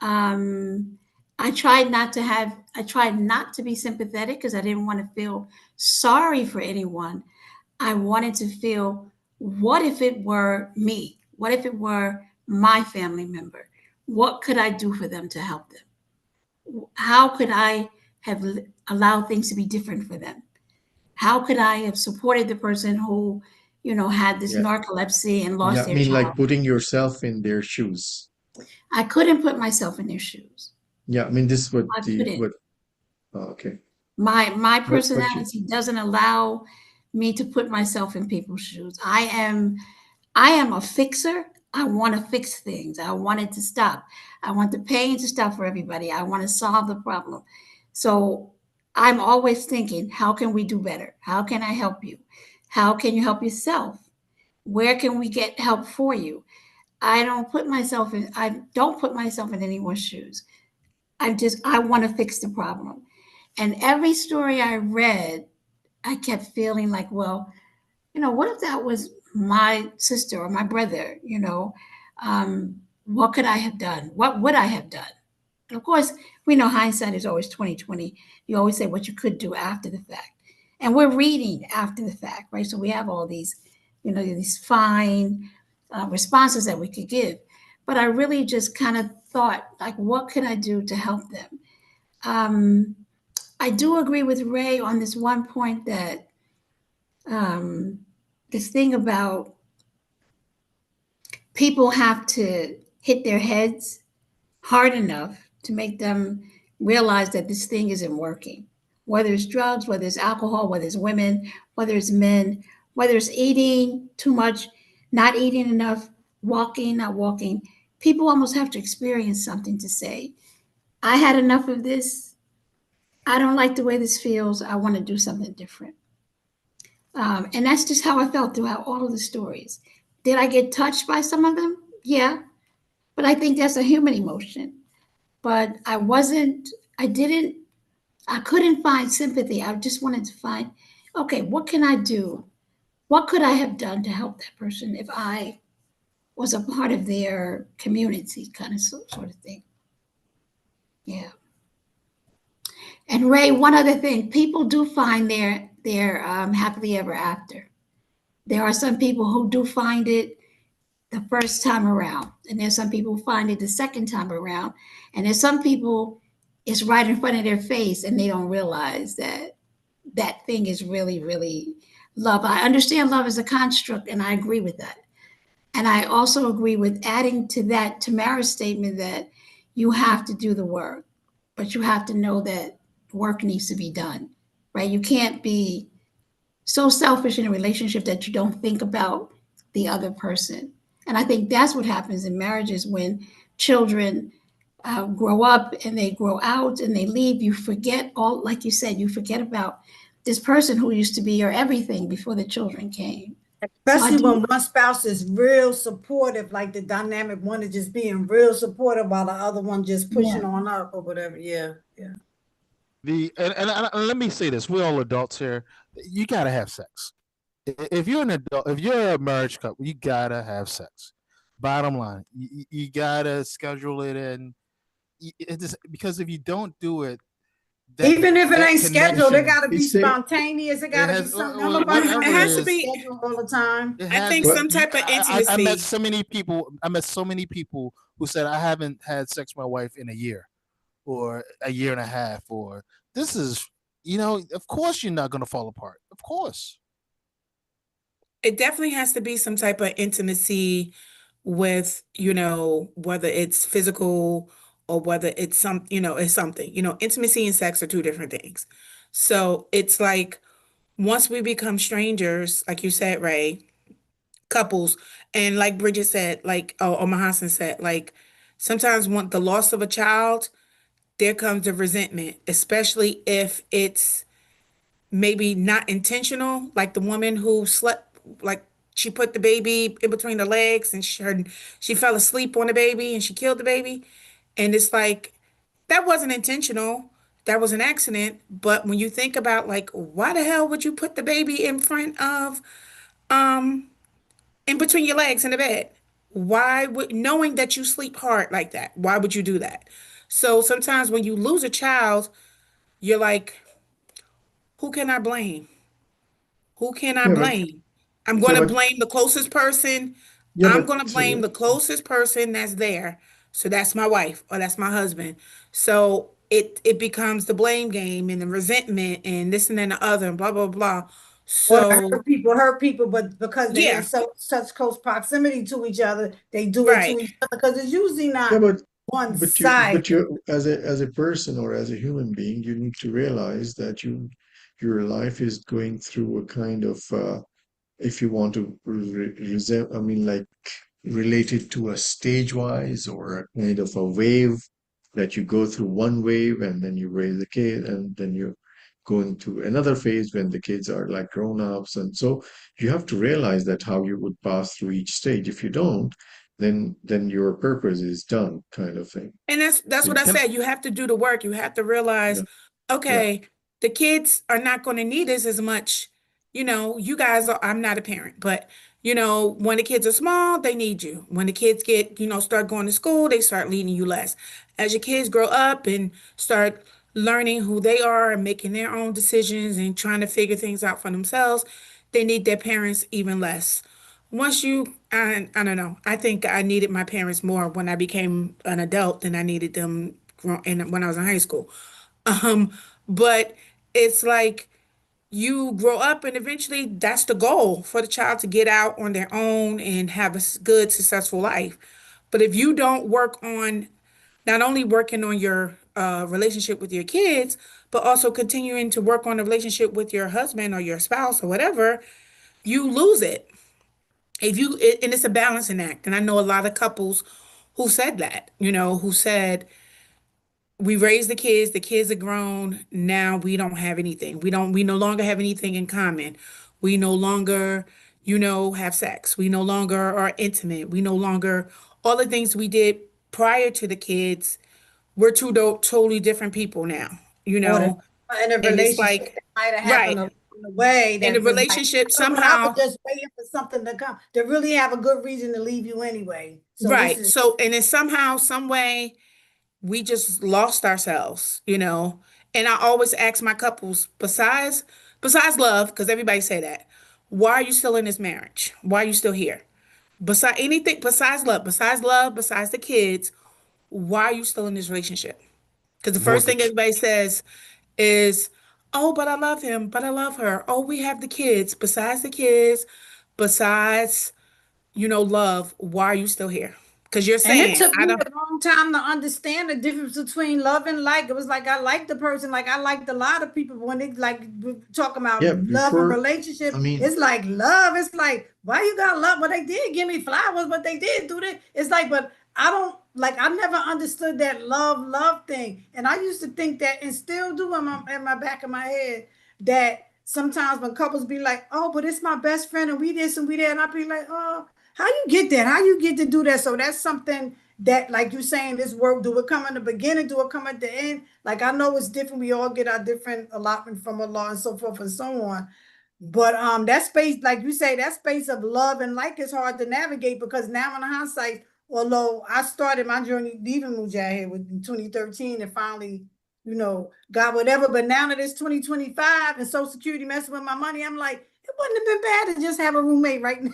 I tried not to be sympathetic because I didn't want to feel sorry for anyone. I wanted to feel, what if it were me? What if it were my family member? What could I do for them to help them? How could I have allowed things to be different for them? How could I have supported the person who, had this narcolepsy and lost their child? Like putting yourself in their shoes. I couldn't put myself in their shoes. Yeah, I mean, this is what okay. My personality doesn't allow me to put myself in people's shoes. I am a fixer. I want to fix things. I want it to stop. I want the pain to stop for everybody. I want to solve the problem. So I'm always thinking, how can we do better? How can I help you? How can you help yourself? Where can we get help for you? I don't put myself in anyone's shoes. I want to fix the problem. And every story I read, I kept feeling like, well, what if that was my sister or my brother? What could I have done? What would I have done? And of course, we know hindsight is always 20/20. You always say what you could do after the fact. And we're reading after the fact, right? So we have all these, these fine responses that we could give. But I really just kind of thought, like, what could I do to help them? I do agree with Ray on this one point that this thing about people have to hit their heads hard enough to make them realize that this thing isn't working. Whether it's drugs, whether it's alcohol, whether it's women, whether it's men, whether it's eating too much, not eating enough, walking, not walking, people almost have to experience something to say, I had enough of this. I don't like the way this feels. I want to do something different. And that's just how I felt throughout all of the stories. Did I get touched by some of them? Yeah. But I think that's a human emotion. But I couldn't find sympathy. I just wanted to find, okay, what can I do? What could I have done to help that person if I was a part of their community, kind of sort of thing? Yeah. And Ray, one other thing, people do find their happily ever after. There are some people who do find it the first time around. And there's some people who find it the second time around. And there's some people it's right in front of their face and they don't realize that that thing is really, really love. I understand love is a construct and I agree with that. And I also agree with adding to that Tamara's statement that you have to do the work, but you have to know that work needs to be done, right? You can't be so selfish in a relationship that you don't think about the other person. And I think that's what happens in marriages when children grow up and they grow out and they leave. You forget all, like you said, you forget about this person who used to be your everything before the children came. So I Especially do, when one spouse is real supportive, like the dynamic one is just being real supportive while the other one just yeah. pushing on up or whatever. Yeah, yeah. And let me say this: we're all adults here. You gotta have sex. If you're an adult, if you're a marriage couple, you gotta have sex. Bottom line, you gotta schedule it in. It just because if you don't do it, that Even if it that ain't scheduled, it connection, gotta be It's a, spontaneous. It it gotta be has something. Don't It nobody whatever wanna it have has to to be is. be, scheduled all the time. It I has think to well, some type of I met intimacy. so many people. I met so many people who said I haven't had sex with my wife in a year or a year and a half. Or this is, of course you're not gonna fall apart. Of course. It definitely has to be some type of intimacy with, whether it's physical or whether it's it's something. Intimacy and sex are two different things. So it's like once we become strangers, like you said, Ray, couples, and like Bridget said, like, or Mahasan said, like sometimes when the loss of a child, there comes the resentment, especially if it's maybe not intentional, like the woman who slept, like she put the baby in between the legs and she fell asleep on the baby and she killed the baby. And it's like, that wasn't intentional. That was an accident. But when you think about like, why the hell would you put the baby um, in between your legs in the bed? Why would, knowing that you sleep hard like that, why would you do that? So sometimes when you lose a child, you're like, who can I blame? Who can I yeah, but blame? I'm going yeah, to but blame the closest person. yeah, I'm but going to blame the closest person that's there. So that's my wife or that's my husband. So it becomes the blame game and the resentment and this and then the other and blah blah blah. Or to So hurt people, but because they in yeah, such close proximity to each other, they do it right. to each other because it's usually yeah, not but one but you side. but you as a person or as a human being, you need to realize that your life is going through a kind of if you want to I mean, like related to a stage wise or a kind of a wave that you go through one wave and then you raise the kid and then you go into another phase when the kids are like grown-ups. And so you have to realize that how you would pass through each stage. If you don't, then your purpose is done, kind of thing. And that's So what I Can said. You have to do the work. You have to realize, yeah, yeah. okay, the kids are not going to need us as much. You guys are, I'm not a parent, but when the kids are small, they need you. When the kids get, start going to school, they start needing you less. As your kids grow up and start learning who they are and making their own decisions and trying to figure things out for themselves, they need their parents even less. Once you, I don't know. I think I needed my parents more when I became an adult than I needed them when I was in high school. Um, but it's like you grow up and eventually that's the goal for the child to get out on their own and have a good, successful life. But if you don't work on not only working on your relationship with your kids, but also continuing to work on the relationship with your husband or your spouse or whatever, you lose it. And it's a balancing act. And I know a lot of couples who said that, who said, we raised the kids are grown, now we don't have anything. We no longer have anything in common. We no longer, have sex. We no longer are intimate. We no longer, all the things we did prior to the kids, we're totally different people now, Or in a and it's relationship like, that might have right. happened in a way In the that was like, relationship but I was somehow, just waiting for something to come. They really have a good reason to leave you anyway. So this right. is So, and then somehow, some way, we just lost ourselves. And I always ask my couples, besides love, because everybody say that, why are you still in this marriage? Why are you still here? Besides anything, besides the kids, why are you still in this relationship? Because the first thing Mortgage. everybody says is, oh, but I love him, but I love her. Oh, we have the kids. Besides the kids, besides, love, why are you still here? Because you're And it saying, took I me don't, a long time to understand the difference between love and like. It was like I liked the person, like I liked a lot of people when they like talking about Yeah, love and before, I relationship. mean, It's like love. It's like why you got love? But they did give me flowers, but they did do that. It's like, but I don't like. I never understood that love thing, and I used to think that, and still do in my back of my head that sometimes when couples be like, oh, but it's my best friend, and we this and we that, and I be like, oh. How you get that? How you get to do that? So that's something that, like you saying, this work, do it come in the beginning? Do it come at the end? Like I know it's different. We all get our different allotment from Allah and so forth and so on. But that space, like you say, that space of love and like is hard to navigate because now in hindsight, although I started my journey leaving Mujahid in 2013 and finally, got whatever. But now that it's 2025 and Social Security messing with my money, I'm like, it wouldn't have been bad to just have a roommate right now.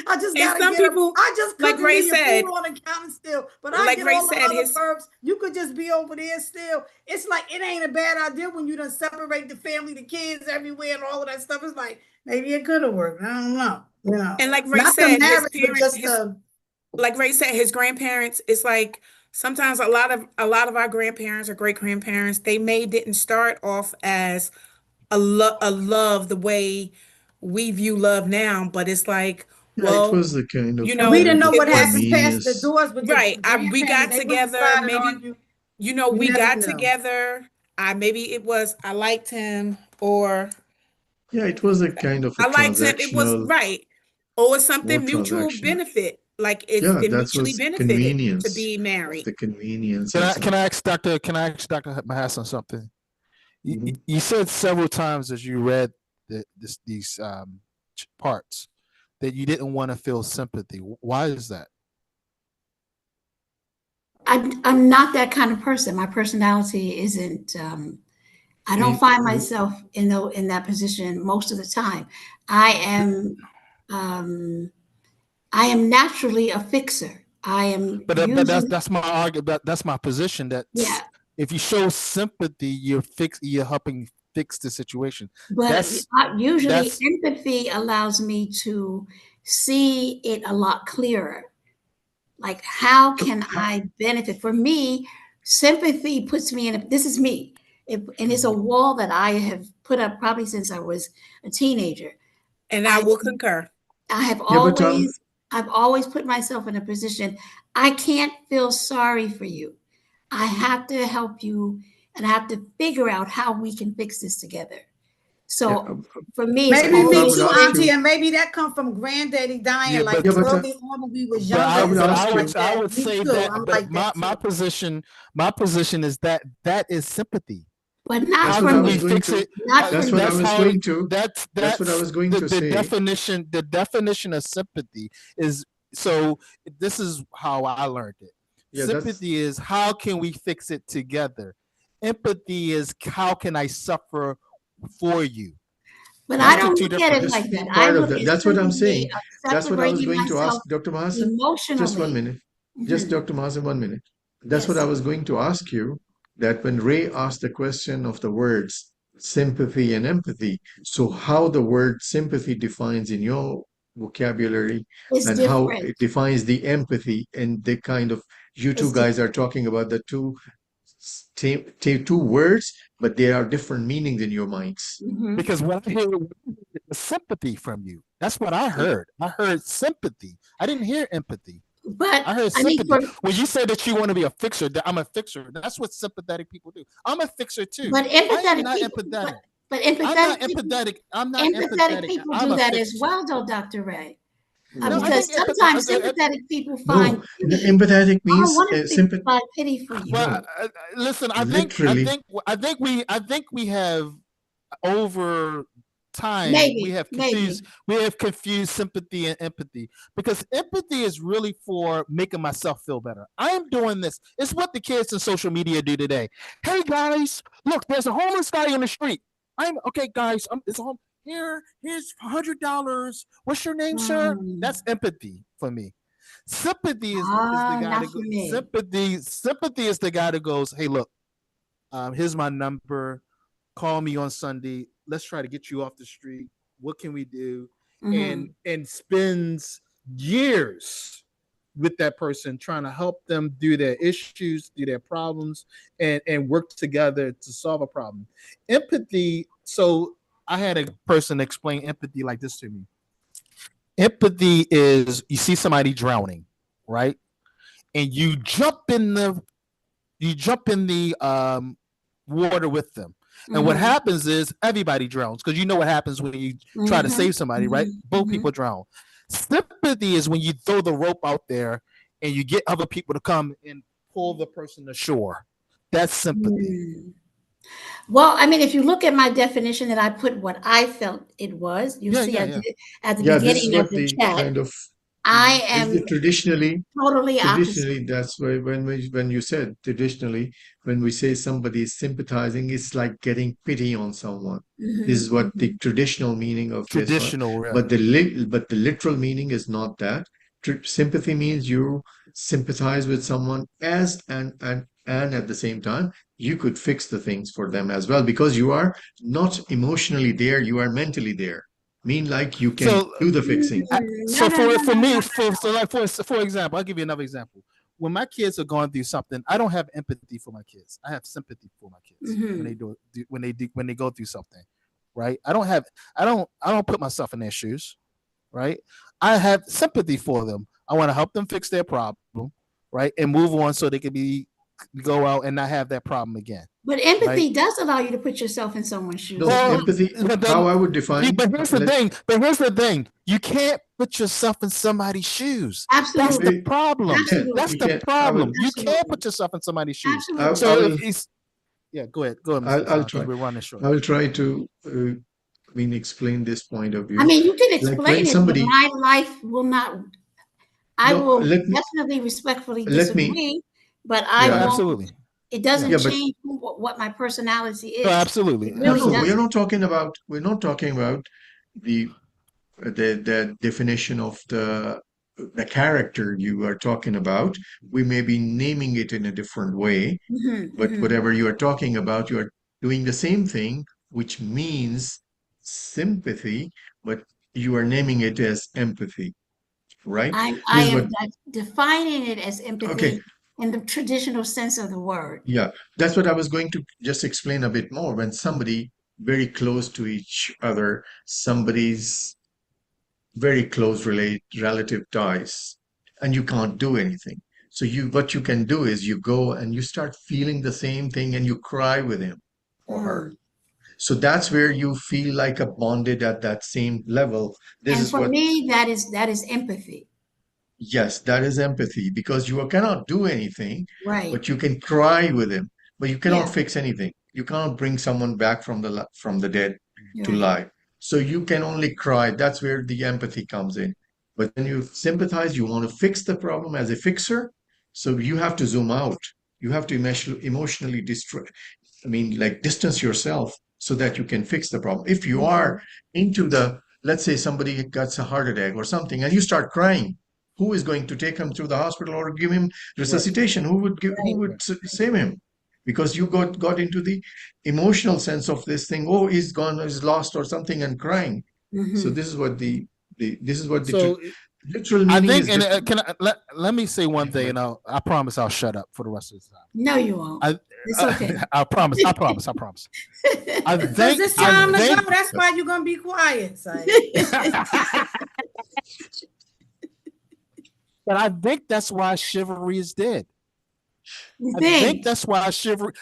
I just and gotta some get them. people, I just like cook and Ray leave your food said, on the counter still, but I like get Ray all the said, other his perks. You could just be over there still. It's like it ain't a bad idea when you done separate the family, the kids everywhere, and all of that stuff. It's like maybe it could have worked. I don't know. and like Ray Not the said, his marriage, but parent, just his the like Ray said, his grandparents, it's like sometimes a lot of our grandparents or great grandparents, they may didn't start off as a love the way we view love now, but it's like, yeah, it well, was the kind of we didn't know it what was happens past the convenience. doors with the right. We grandparents. got They wouldn't together, decide it maybe, on you. You we never got know. together. Maybe it was I liked him, or Yeah, it was a kind of a I liked him. It was transactional, right. Or it's more something mutual transactional. benefit. Like Yeah, it that mutually was benefited to convenience be of married. the convenience Can and I so. can I ask Dr. Mahassan something? You, Mhm. you said several times as you read these parts that you didn't want to feel sympathy. Why is that? I'm not that kind of person. My personality isn't. I don't Me, find myself in that position most of the time. I am. Um, I am naturally a fixer. I am But usually, that's my argument. That's my position. That yeah. if you show sympathy, you're helping fix the situation. But That's usually, that's empathy allows me to see it a lot clearer. Like, how so can I benefit? For me, sympathy puts me in this is me. And it's a Mhm. wall that I have put up probably since I was a teenager. And I I will concur. I have Yeah, but I've always put myself in a position I can't feel sorry for you. I have to help you and I have to figure out how we can fix this together. yeah, So for me, it's Maybe if I me would always too, ask been Auntie, you, and maybe that come from granddaddy dying yeah, like yeah, but early on when we was younger and would stuff ask like you, I that. would Me say too. that. I'm But like that too. my position is that that is sympathy. but not that's How what for I can was we me. going fix to, it? Not for that's what I me. That's was how. going to, that's what I That's was going to the say. definition. The definition of sympathy is so. This is how I learned it. Yeah, that's, Sympathy is how can we fix it together. Empathy is how can I suffer for you. But I That's the don't two look at it different. like just that. be I part of look that. at That's what I'm sympathy saying. of That's what I was separating going to ask myself Dr. Mahasan. Just one emotionally. minute. Just Mhm. Dr. Mahasan, 1 minute. That's what I Yes. was going to ask you. That when Ray asked the question of the words sympathy and empathy, so how the word sympathy defines in your vocabulary It's and how different. it defines the empathy and the kind of, you two It's guys are different. talking about the two words, but there are different meanings in your minds. Mhm. Because what I hear is sympathy from you. That's what I heard. I heard sympathy. I didn't hear empathy. But I heard I mean, sympathy. When you say that you want to be a fixer, that I'm a fixer. That's what sympathetic people do. I'm a fixer too. but I am empathetic not people, but empathetic. but I'm not empathetic people, empathetic. I'm not empathetic empathetic. people I'm do a that as fixer. well, though, Dr. Ray. No, I No, Because think sometimes sympathetic people find no. pity. Empathetic I don't means want to sympathy. find pity for you. well, No, listen. literally. I think we have over time Maybe, maybe. we have confused sympathy and empathy because empathy is really for making myself feel better. I am doing this. It's what the kids in social media do today. Hey guys, look, there's a homeless guy on the street. I'm okay, guys. It's a home. here's $100. What's your name, sir? That's empathy for me. Sympathy is the guy not that for goes. me. Sympathy is the guy that goes, hey, look, here's my number. Call me on Sunday. Let's try to get you off the street. What can we do? And spends years with that person trying to help them do their issues, do their problems, and work together to solve a problem. Empathy. So I had a person explain empathy like this to me. Empathy is you see somebody drowning, right? And you jump in the water with them. And what happens is everybody drowns because you know what happens when you try to save somebody, right? Both people drown. Sympathy is when you throw the rope out there and you get other people to come and pull the person ashore. That's sympathy. Well, I mean, if you look at my definition that I put what I felt it was, you see I did it at the This is beginning of what the the chat. kind of I am traditionally totally opposite. that's why when you said traditionally, when we say somebody is sympathizing, it's like getting pity on someone. This is what the traditional meaning of this one. Traditional, right? But the literal meaning is not that. Sympathy means you sympathize with someone as and at the same time you could fix the things for them as well because you are not emotionally there, you are mentally there. Mean like you can So do the fixing. So for me, for example, I'll give you another example. When my kids are going through something, I don't have empathy for my kids. I have sympathy for my kids when they go through something, right? I don't put myself in their shoes, right? I have sympathy for them. I want to help them fix their problem, right, and move on so they can go out and not have that problem again. But empathy does allow you to put yourself in someone's shoes. No, empathy. How I would define. But here's the thing. You can't put yourself in somebody's shoes. Absolutely. That's the problem. Absolutely. That's the problem. You can't put yourself in somebody's shoes. Absolutely. So go ahead. Mr. I'll try. We're running short. I will try to explain this point of view. I mean, you can explain like it, but my life will not. I will definitely respectfully disagree, but I won't. Absolutely. It doesn't change what my personality is. No, absolutely. Really no, we're not talking about the definition of the character you are talking about. We may be naming it in a different way, but whatever you are talking about, you are doing the same thing, which means sympathy, but you are naming it as empathy, right? I am defining it as empathy in the traditional sense of the word. Yeah, that's what I was going to just explain a bit more. When somebody very close to each other, somebody's very close relative dies, and you can't do anything. So what you can do is you go and you start feeling the same thing and you cry with him or her. So that's where you feel like a bonded at that same level. And for me, that is empathy. Yes, that is empathy because you cannot do anything, right? But you can cry with him, but you cannot fix anything. You cannot bring someone back from the dead to life. So you can only cry. That's where the empathy comes in. But when you sympathize, you want to fix the problem as a fixer. So you have to zoom out. You have to emotionally distance yourself so that you can fix the problem. If you are into let's say somebody gets a heart attack or something, and you start crying, who is going to take him to the hospital or give him resuscitation? Who would save him? Because you got into the emotional sense of this thing. Oh, he's gone, he's lost or something, and crying. So this is what the literal meaning is. Let me say one thing, and I promise I'll shut up for the rest of the time. No, you won't. It's okay. I promise. I promise. Because it's time to go. That's why you're gonna be quiet, son. But I think that's why chivalry is dead. I think that's why chivalry.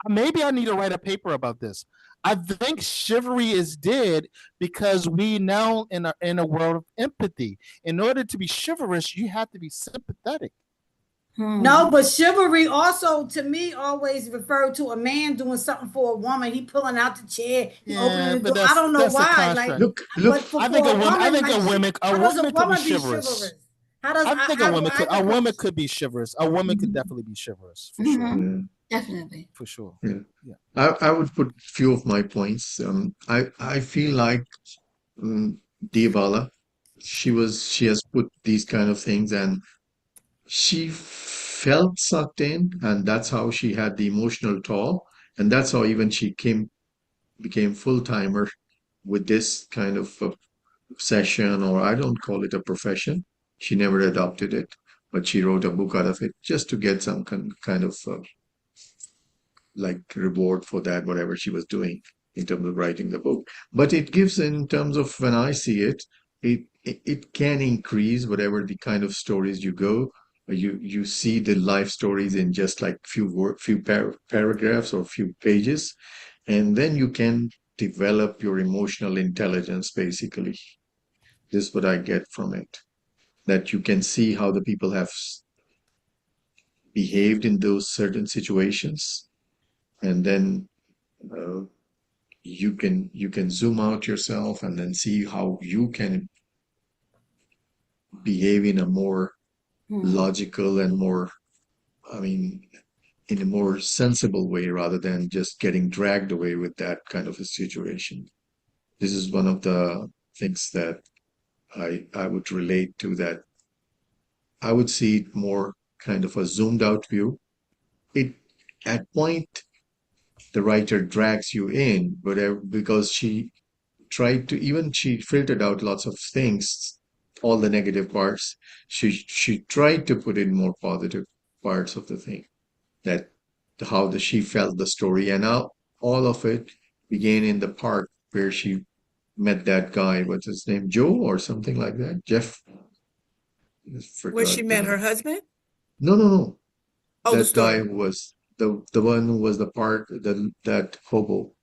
Maybe I need to write a paper about this. I think chivalry is dead because we now in a world of empathy. In order to be chivalrous, you have to be sympathetic. No, but chivalry also, to me, always referred to a man doing something for a woman. He pulling out the chair, opening the door. I don't know why. Look. I think a woman can be chivalrous. How does, I think how do I a woman propose? could be chivalrous. A woman could Mhm. definitely be chivalrous for sure. Mhm. Yeah. Definitely. For sure. Yeah. Yeah. I would put few of my points. I feel like Devala, she has put these kind of things, and she felt sucked in, and that's how she had the emotional toll, and that's how even she became full timer with this kind of obsession, or I don't call it a profession. She never adopted it, but she wrote a book out of it just to get some kind of like reward for that, whatever she was doing in terms of writing the book. But it gives, in terms of when I see it, it can increase whatever the kind of stories you go. You see the life stories in just like few paragraphs or few pages, and then you can develop your emotional intelligence. Basically, this is what I get from it. That you can see how the people have behaved in those certain situations, and then uh, you can zoom out yourself and then see how you can behave in a more Mhm. logical and more, I mean, in a more sensible way rather than just getting dragged away with that kind of a situation. This is one of the things that I would relate to, that I would see it more kind of a zoomed out view. It at point the writer drags you in, but because she filtered out lots of things, all the negative parts. She tried to put in more positive parts of the thing, that she felt the story, and now all of it began in the park where she met that guy. What's his name? Joe or something like that. Jeff. I Where she forgot the met her name. husband? No, no, no. Oh, the That guy story. who was the one who was the part that hobo.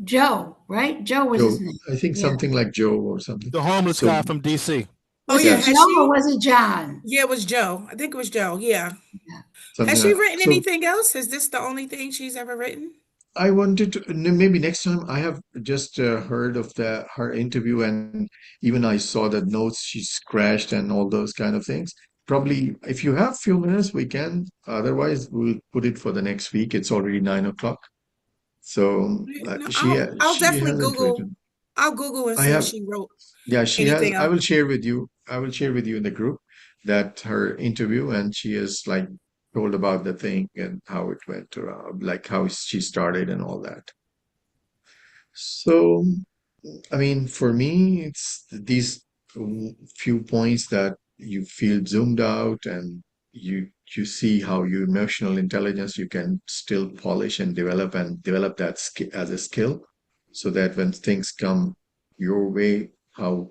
Joe, right? Joe was his Joe. name. I think Yeah. something like Joe or something. The homeless So guy from DC. Oh Was yeah, it yeah, has Joe or she? was it John? Yeah, it was Joe. I think it was Joe. Yeah. Yeah. something Has she like written so. anything else? Is this the only thing she's ever written? I wanted to maybe next time. I have just heard of her interview, and even I saw the notes she's crashed and all those kind of things. Probably, if you have few minutes, we can. Otherwise, we'll put it for the next week. It's already 9 o'clock. So No, I'll she definitely hasn't Google. written. I'll Google and I see if have, she wrote yeah, she has. anything I else. will share with you. I will share with you in the group that her interview, and she is like told about the thing and how it went around, like how she started and all that. So, I mean, for me, it's these few points that you feel zoomed out, and you see how your emotional intelligence you can still polish and develop that skill as a skill, so that when things come your way, how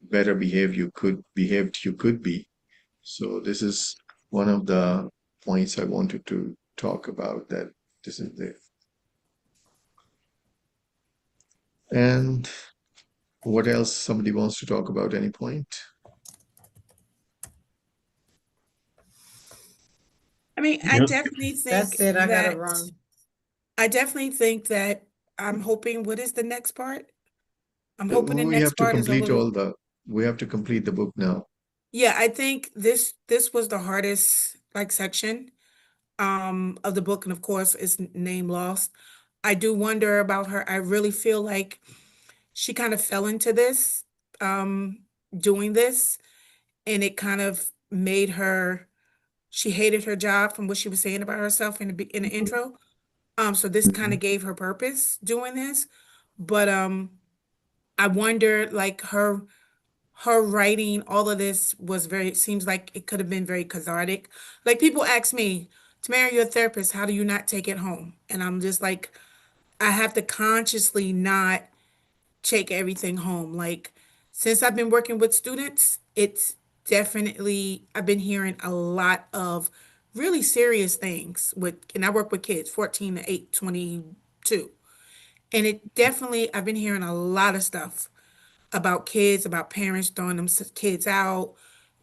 better behaved you could be. So this is one of the points I wanted to talk about. That this is the and what else somebody wants to talk about? Any point? I mean, Yep. That's it. I gotta run. I definitely think that I'm hoping, what is the next part? I'm hoping the We next have to part is a complete little, we have to complete the book now. yeah, I think this was the hardest like section of the book, and of course it's name lost. I do wonder about her. I really feel like she kind of fell into this doing this, and it kind of made her, she hated her job from what she was saying about herself in in the intro. So this kind Mhm. of gave her purpose doing this. But I wonder, like, her writing all of this was very, seems like it could have been very cathartic. Like, people ask me, Tamara, you're a therapist, how do you not take it home? And I'm just like, I have to consciously not take everything home. Like, since I've been working with students, it's definitely, I've been hearing a lot of really serious things with, and I work with kids 14 to 22. And it definitely, I've been hearing a lot of stuff about kids, about parents throwing them kids out,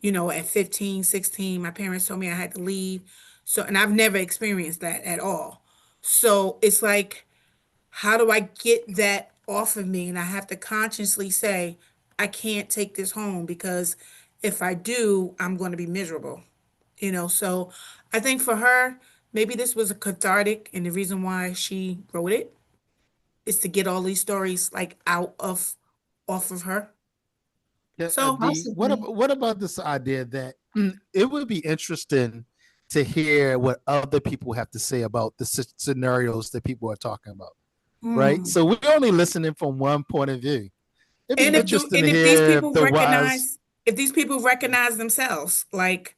at 15, 16. My parents told me I had to leave. So, and I've never experienced that at all. So it's like, how do I get that off of me? And I have to consciously say, I can't take this home because if I do, I'm going to be miserable. So I think for her, maybe this was a cathartic, and the reason why she wrote it is to get all these stories like off of her. Yeah, So Possibly. what about this idea that it would be interesting to hear what other people have to say about the scenarios that people are talking about, right? Mm. So we're only listening from one point of view. It'd be and interesting to if these hear people the wise. recognize themselves, like,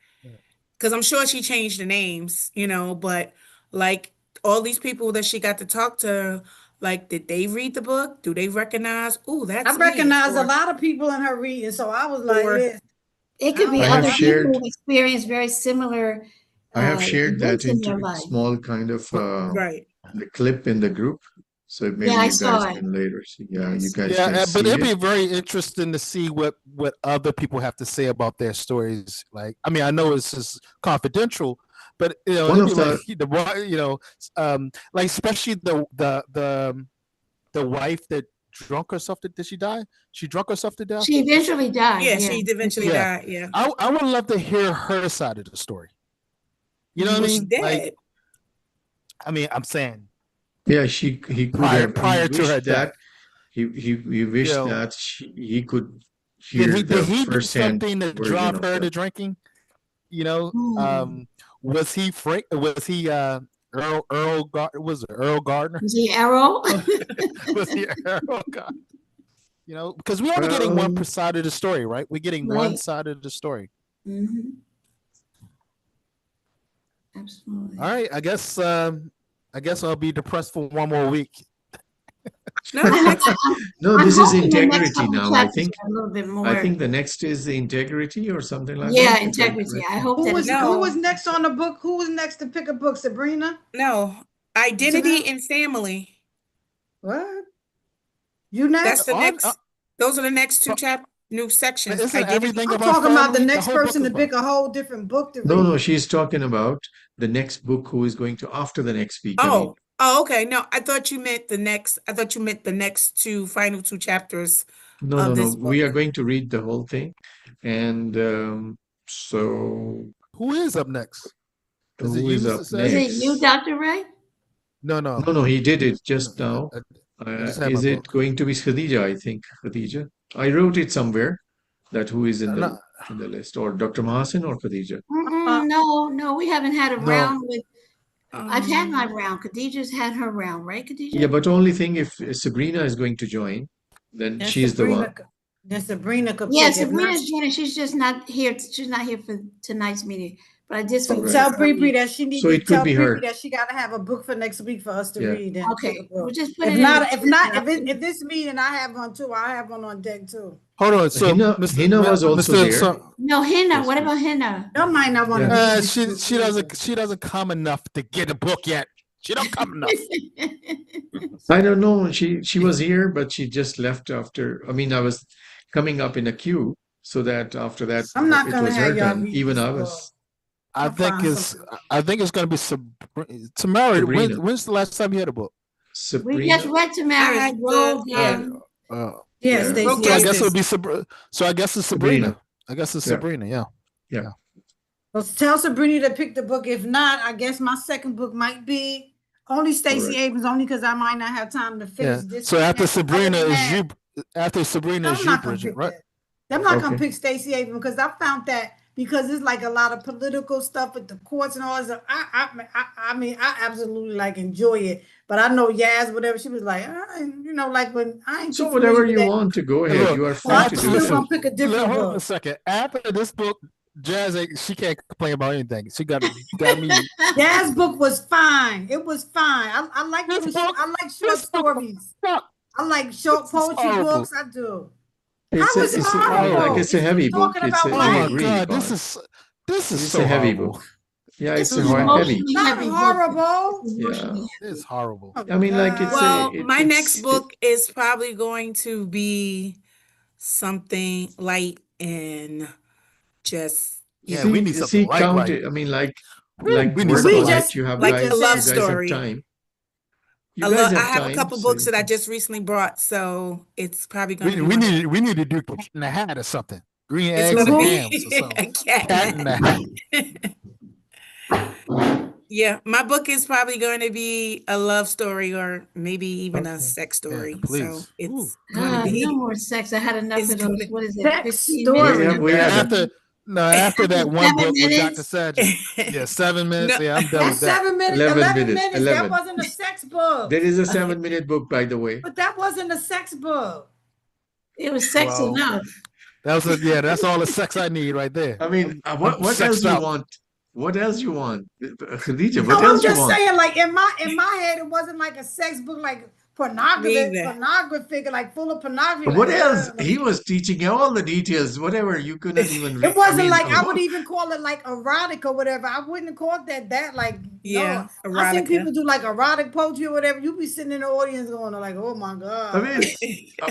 because I'm sure she changed the names, but like all these people that she got to talk to, like, did they read the book? Do they recognize, oh, I that's me? recognize a lot of people in her reading, so I was like, Or yeah, It I could don't be I know have other why. people shared who experience very similar I have shared that events in their into life. small kind of right. the clip in the group. So Yeah, maybe I you guys saw it. can later see. Yeah, you Yes. guys Yeah, can but see it'd it. be very interesting to see what other people have to say about their stories. Like, I mean, I know it's just confidential, but One it'd be of like the like especially the wife that drunk herself. Did she die? She drunk herself to death. She eventually died. Yeah, Yeah. she eventually Yeah, died. Yeah. I would love to hear her side of the story. You know what I Well, she mean? Like, dead. I mean, I'm saying yeah, he could have he prior to her wished death. that he You wished know, that he could did hear he did the he do first-hand something to version drive of her the to drinking? You know, Hmm. was he Frank? Was he was it Earl Gardner? Was he Arrow? Was he Earl Gardner? You know, because we're only getting one well side of the story, right? We're getting one Right. side of the story. Hmm. All Absolutely. right, I guess I'll be depressed for one more week. No, the next no, I'm this is hoping the next integrity couple now. chapters are a little bit I more, think the next is the integrity or something like yeah, that. Is that integrity. correct? I hope that it's Who not. was no, next on the book? Who was next to pick a book? Sabrina? no. Identity Sabrina? and family. What? You That's next? the next. Those are the next two new sections. Isn't Identity. everything I'm about talking about the family? The next whole book person is to about. pick a whole different book to No, read. she's talking about the next book who is going to after the next week. I mean, Oh, okay. No, I thought you meant the next. I thought you meant the next final two chapters of no. this We are book. going to read the whole thing. And so Who is up next? Is it who you, is Mr. up Is Saget? it you, next? Dr. Ray? No, No, he did it no. just now. I just have my Is it book. going to be Khadija? I think Khadija. I wrote it somewhere that who is No, in the list, or Dr. Mahasin or Khadija. Uh, No, we haven't had a no. round with. I've had my Um, round. Khadijah's had her round, right, Yeah, Khadijah? but only thing if Sabrina is going to join, then then she's the one. Sabrina could Yeah, pick. If not, Sabrina's joining. She's just not here. She's not here for tonight's meeting. But I did All speak so to right. tell her Bree earlier. that she need So to it could tell be Bree her. that she got to have a book for next week for us to Yeah. read and pick a Okay, we'll book. just put If it in the not, chat. if this meeting I have one too, I have one on deck too. Hold on. So, Hina was also Mr. there. So, No, Henna. Yes, What please. about Henna? Y'all might not want to Yeah. read this. she doesn't come enough to get a book yet. She don't come enough. I don't know. She was here, but she just left after. I mean, I was coming up in a queue, so that after that I'm not it gonna was have her y'all turn. read Even this I book. was I'll find I think it's gonna be Tamara. Sabrina. When's the last time you had a book? We just Sabrina. read Tamara's I road. yeah. Uh, Yeah, Yeah. Stacey. so I Yes, guess it'll this. be So I guess it's Sabrina. Sabrina. I guess it's Yeah. Sabrina. Yeah. Yeah. So tell Sabrina to pick the book. If not, I guess my second book might be only Stacey right. Abrams, only because I might not have time to finish Yeah. this. So after weekend. Other Sabrina than is that, you. After Sabrina is I'm you, not gonna Bridget. pick Right? that. I'm not gonna Okay. pick Stacey Abrams because I found that because it's like a lot of political stuff with the courts and all that stuff. I mean, I absolutely like enjoy it. But I know Yaz, whatever, she was like, like when I ain't So too familiar whatever with you that. want to go Hey, ahead. look, You are So free I'm to do still so. gonna pick a different hold on a book. second. After this book, Jazz, she can't complain about anything. She got me. Yaz book was fine. It was fine. I like This book, I like short this book, stories. fuck. I like short This is poetry horrible. books. I do. It's How a, is it it's a, I mean, like horrible? Horrible. it's a It's heavy book. talking about Oh I my life. agree, god, but this is it's so a heavy horrible. book. Yeah, This it's is a an heavy. emotionally Not heavy book. horrible. It's Yeah. emotionally heavy. It's horrible. Oh, I mean, like it's God. Well, my next it's book is probably going to be something light and just, Yeah, we need something light. count it. I mean, like We need word something We light. just light. You have we like a guys. just love You said guys have story. time. You guys I have have a time. couple So books that I just recently brought, so it's probably going to be We one of need to do Cat in the Hat or something. green It's eggs gonna and be hams or something. a cat Cat nap. nap. Yeah, my book is probably going to be a love story or maybe even a Okay. sex Yeah, story. So please. Ooh. it's going to God, no be, more sex. I had enough it's of going those. What is it? Sex 15 story. minutes. We Yeah, had a after that one 7 book with Dr. minutes. Sajid. Yeah, 7 minutes. no, Yeah, I'm done That's with that. 7 minutes, 11 11 minutes. minutes. That 11. wasn't a sex book. There is a 7-minute book, by the way. But that wasn't a sex book. It was sex Well, enough. that's all the sex I need right there. I mean, I'm what sexed else you out. want? What else you want? Khadija, No, what I'm else you just want? saying, like in my head, it wasn't like a sex book, like pornography, neither. like full of pornography. What Like, else? He was teaching you all the details, whatever you couldn't even read. it wasn't I mean, like I would even call it like erotic or whatever. I wouldn't call it that. Like, Yeah, no, I seen erotica. people do like erotic poetry or whatever. You be sitting in the audience going like, oh my I god. mean,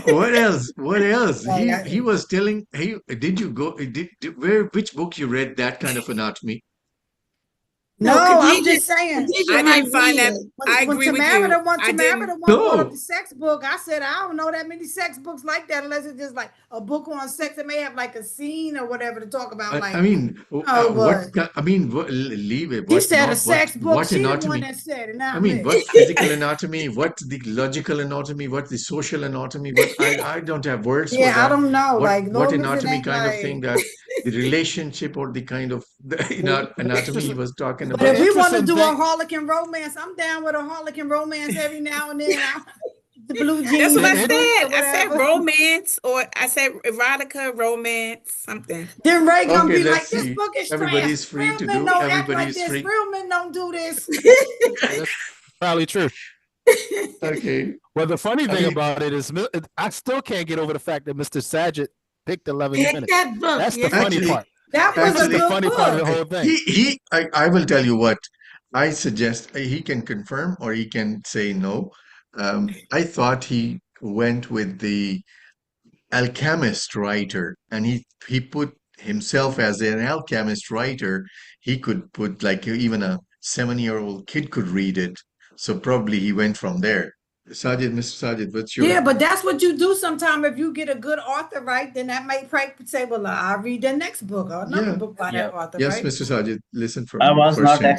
what else? What else? Like, He was telling. Hey, did you go? Where? Which book you read that kind of anatomy? no, I'm just saying. I might didn't find read that. it. I When agree with Tamara you. the I didn't. one brought up No. the sex book, I said I don't know that many sex books like that unless it's just like a book on sex that may have like a scene or whatever to talk about. Like, I mean, oh, what? but I mean, leave it. she What said a not? sex book. What She the one anatomy? that said it, I not mean, me. what physical anatomy? What the logical anatomy? What the social anatomy? What I don't have words for Yeah, I that. don't know. What Like, long as it anatomy ain't kind of thing like. that the relationship or the kind of anatomy he was talking But if about? we want to Interesting do a thing. Harlequin romance, I'm down with a Harlequin romance every now and then. The blue That's jeans what I and It- boots or said. I said whatever. romance, or I said erotica, romance, something. Then Ray gonna Okay, be let's like, this see. book is trash. Everybody's free Real to men do. don't act like Everybody's this. free. Real men don't do this. That's probably true. Okay. Well, the funny I thing mean, about it is, I still can't get over the fact that Mr. Sajid picked 11 Pick minutes. that book. That's the Yes, funny he did. actually, part. That was That's a the actually, good funny part of the book. whole thing. I will tell you what I suggest. He can confirm or he can say no. I thought he went with the alchemist writer, and he put himself as an alchemist writer. He could put like even a 7-year-old kid could read it. So probably he went from there. Sajid, Mr. Sajid, what's your Yeah, but that's what you do sometime. If you get a good author, right, then that might probably say, well, I'll read the next book or another yeah? book by Yeah. that author, Yes, right? Mr. Sajid, listen from I you. was not Question.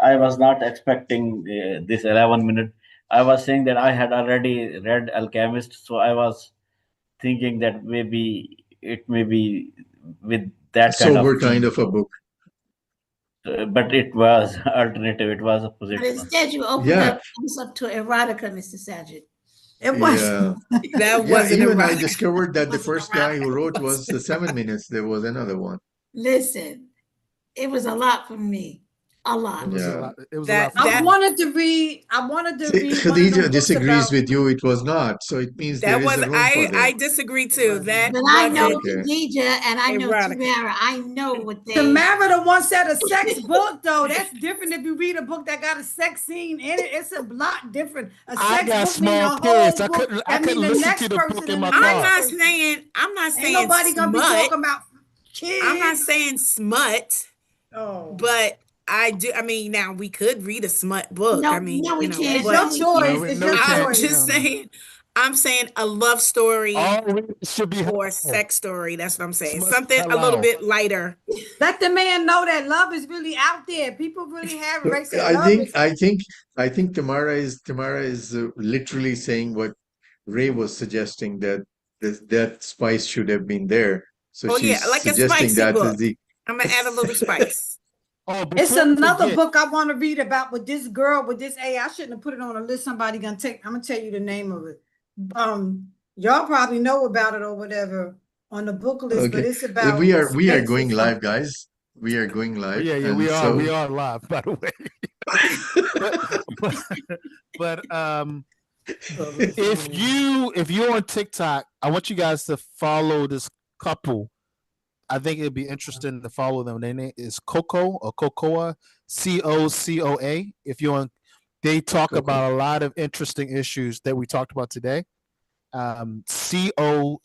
I was not expecting this 11 minute. I was saying that I had already read Alchemist, so I was thinking that maybe it may be with that kind of Sober kind theme. of a book. But it was alternative. It was opposite But one. instead, you opened Yeah, us up to erotica, Mr. Sajid. It was. yeah. That Yeah, wasn't even I erotica. discovered that the Wasn't first guy who erotica. wrote was 7 minutes. There was another one. Listen, it was a lot for me. A It lot. was a Yeah. lot. It was a That lot for I that me. wanted to read. I wanted to See, read one of them Khadija books disagrees about. with you. It was not. So it means there that is was a room for I that. disagree too. That But I know wasn't Okay. Khadija and I know erotica. Tamara. I know what they. Tamara the one said a sex book though. That's different if you read a book that got a sex scene in it. It's a lot different. A I sex got book mean small a kids. whole book. I That mean couldn't the listen next to the book person in and my the car. I'm next not person. saying Ain't nobody gonna be smut. talking about I'm not kids. saying smut, Oh, but I do. I mean, now we could read a smut book. I mean, No, we can't. it's your No, we choice. can't. It's No, your we I'm can't. choice. just No, no. saying. I'm saying a love story All readers should be or a halal. sex story. That's what I'm saying. Smut's Something a little halal. bit lighter. Let the man know that love is really out there. People really have it. So Ray said I love think is. I think Tamara is literally saying what Ray was suggesting, that that spice should have been there. So Oh yeah, she's like a suggesting spicy that is book. the I'm gonna add a little spice. Oh, It's before we another forget, book I want to read about with this girl with this A. I shouldn't have put it on a list. Somebody gonna take. I'm gonna tell you the name of it. Y'all probably know about it or whatever on the book list, but okay. it's about We are space or going live, something. guys. We are going live, yeah, and we so are live, by the way. but if you're on TikTok, I want you guys to follow this couple. I think it'd be interesting to follow them. Their name is Coco or Cocoa, COCOA. If you're on, they talk Coco. about a lot of interesting issues that we talked about today. COCOA.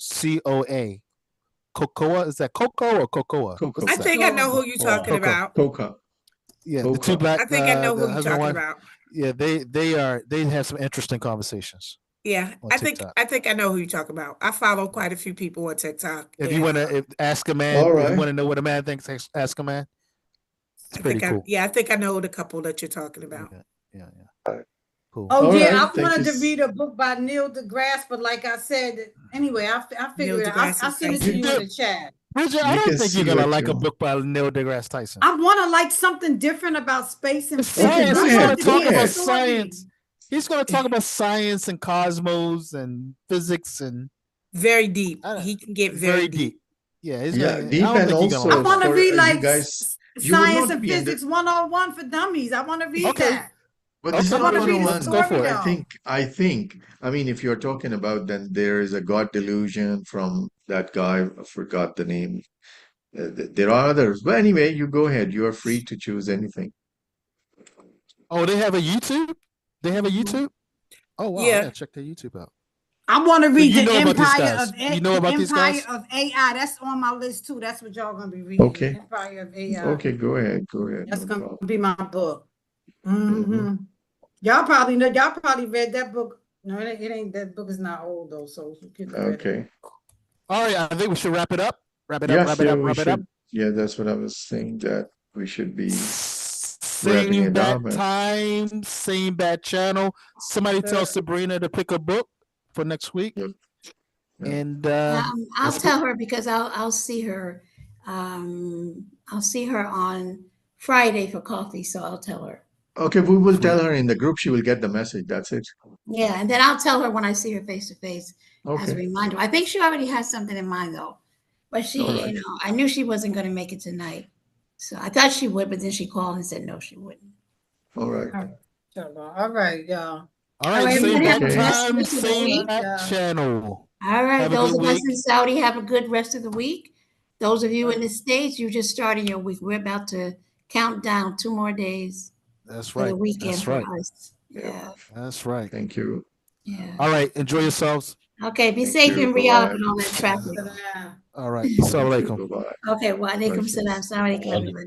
Cocoa, is that Coco or Cocoa? Coco. I think I know who you're talking Coco. about. Coca. Yeah, the Coco. two black. I think I know the who you're husband and talking wife. about. Yeah, they have some interesting conversations. Yeah, on I TikTok. think I know who you're talking about. I follow quite a few people on TikTok. If you want to ask a man, All if you right. want to know what a man thinks, ask a man. It's pretty cool. I think I know the couple that you're talking about. Yeah. Right. Cool. Oh All yeah, right, I thank wanted you. to read a book by Neil deGrasse, but like I said, anyway, I Neil figured I'll deGrasse send it to Tyson. you in the chat. Bridget, I You don't can think you're see gonna what like you a want. book by Neil deGrasse Tyson. I want to like something different about space and It's physics. Okay, science. go I He's ahead, gonna want to go talk hear the about ahead. story. science. He's gonna talk about science and cosmos and physics and Very deep. I don't- He can get very very deep. deep. Yeah, he's Yeah, gonna. I deep don't and think you're gonna I like also want that. to for read you like guys, you will science not and be under. physics 101 for dummies. I want to read Okay. that. But this Okay, I is want not to read the 101. let's go story for it. though. I mean, if you're talking about, then there is a God delusion from that guy. I forgot the name. There are others. But anyway, you go ahead. You are free to choose anything. Oh, they have a YouTube. They have a Mhm. YouTube. Oh wow, I Yeah. gotta check their YouTube out. I want to So read you the know about these Empire guys? of You know about these Empire guys? of AI. That's on my list too. That's what y'all gonna be reading. Okay. Empire of AI. Okay, go ahead. Go ahead. That's No gonna problem. be my book. Mhm. Y'all probably know. Y'all probably read that book. No, it ain't. That book is not old though, so you could read it. Okay. All right, I think we should wrap it up. Wrap it up. Yes, Wrap it yeah, up. we Wrap it up. should. Yeah, that's what I was saying, that we should be wrapping Same it bad up. time, same bad channel. Somebody tell Sabrina to pick a book for next week. Yep. Yeah. And I'll let's tell her because I'll see her. I'll see her on Friday for coffee, so I'll tell her. Okay, we will Sweet. tell her in the group. She will get the message. That's it. Yeah, and then I'll tell her when I see her face to face as a Okay. reminder. I think she already has something in mind though, but she, All right. I knew she wasn't going to make it tonight, so I thought she would, but then she called and said no, she wouldn't. All right. All right, y'all. all right, right, same everybody bad have a Okay. blessed time, rest of the same week. bad channel. All right, Have a those good of us week. in Saudi have a good rest of the week. Those of you in the States, you just started your week. We're about to count down 2 more days That's for the right. weekend That's for right. us. Yep. Yeah, That's right. Thank you. yeah. All right, enjoy yourselves. Okay, be Thank safe you. in Riyadh Bye-bye. with all that traffic. All right. Thank Assalamu you. alaikum. Bye-bye. Okay, wa alaikum Blessings. salam. Assalamu alaikum, everybody.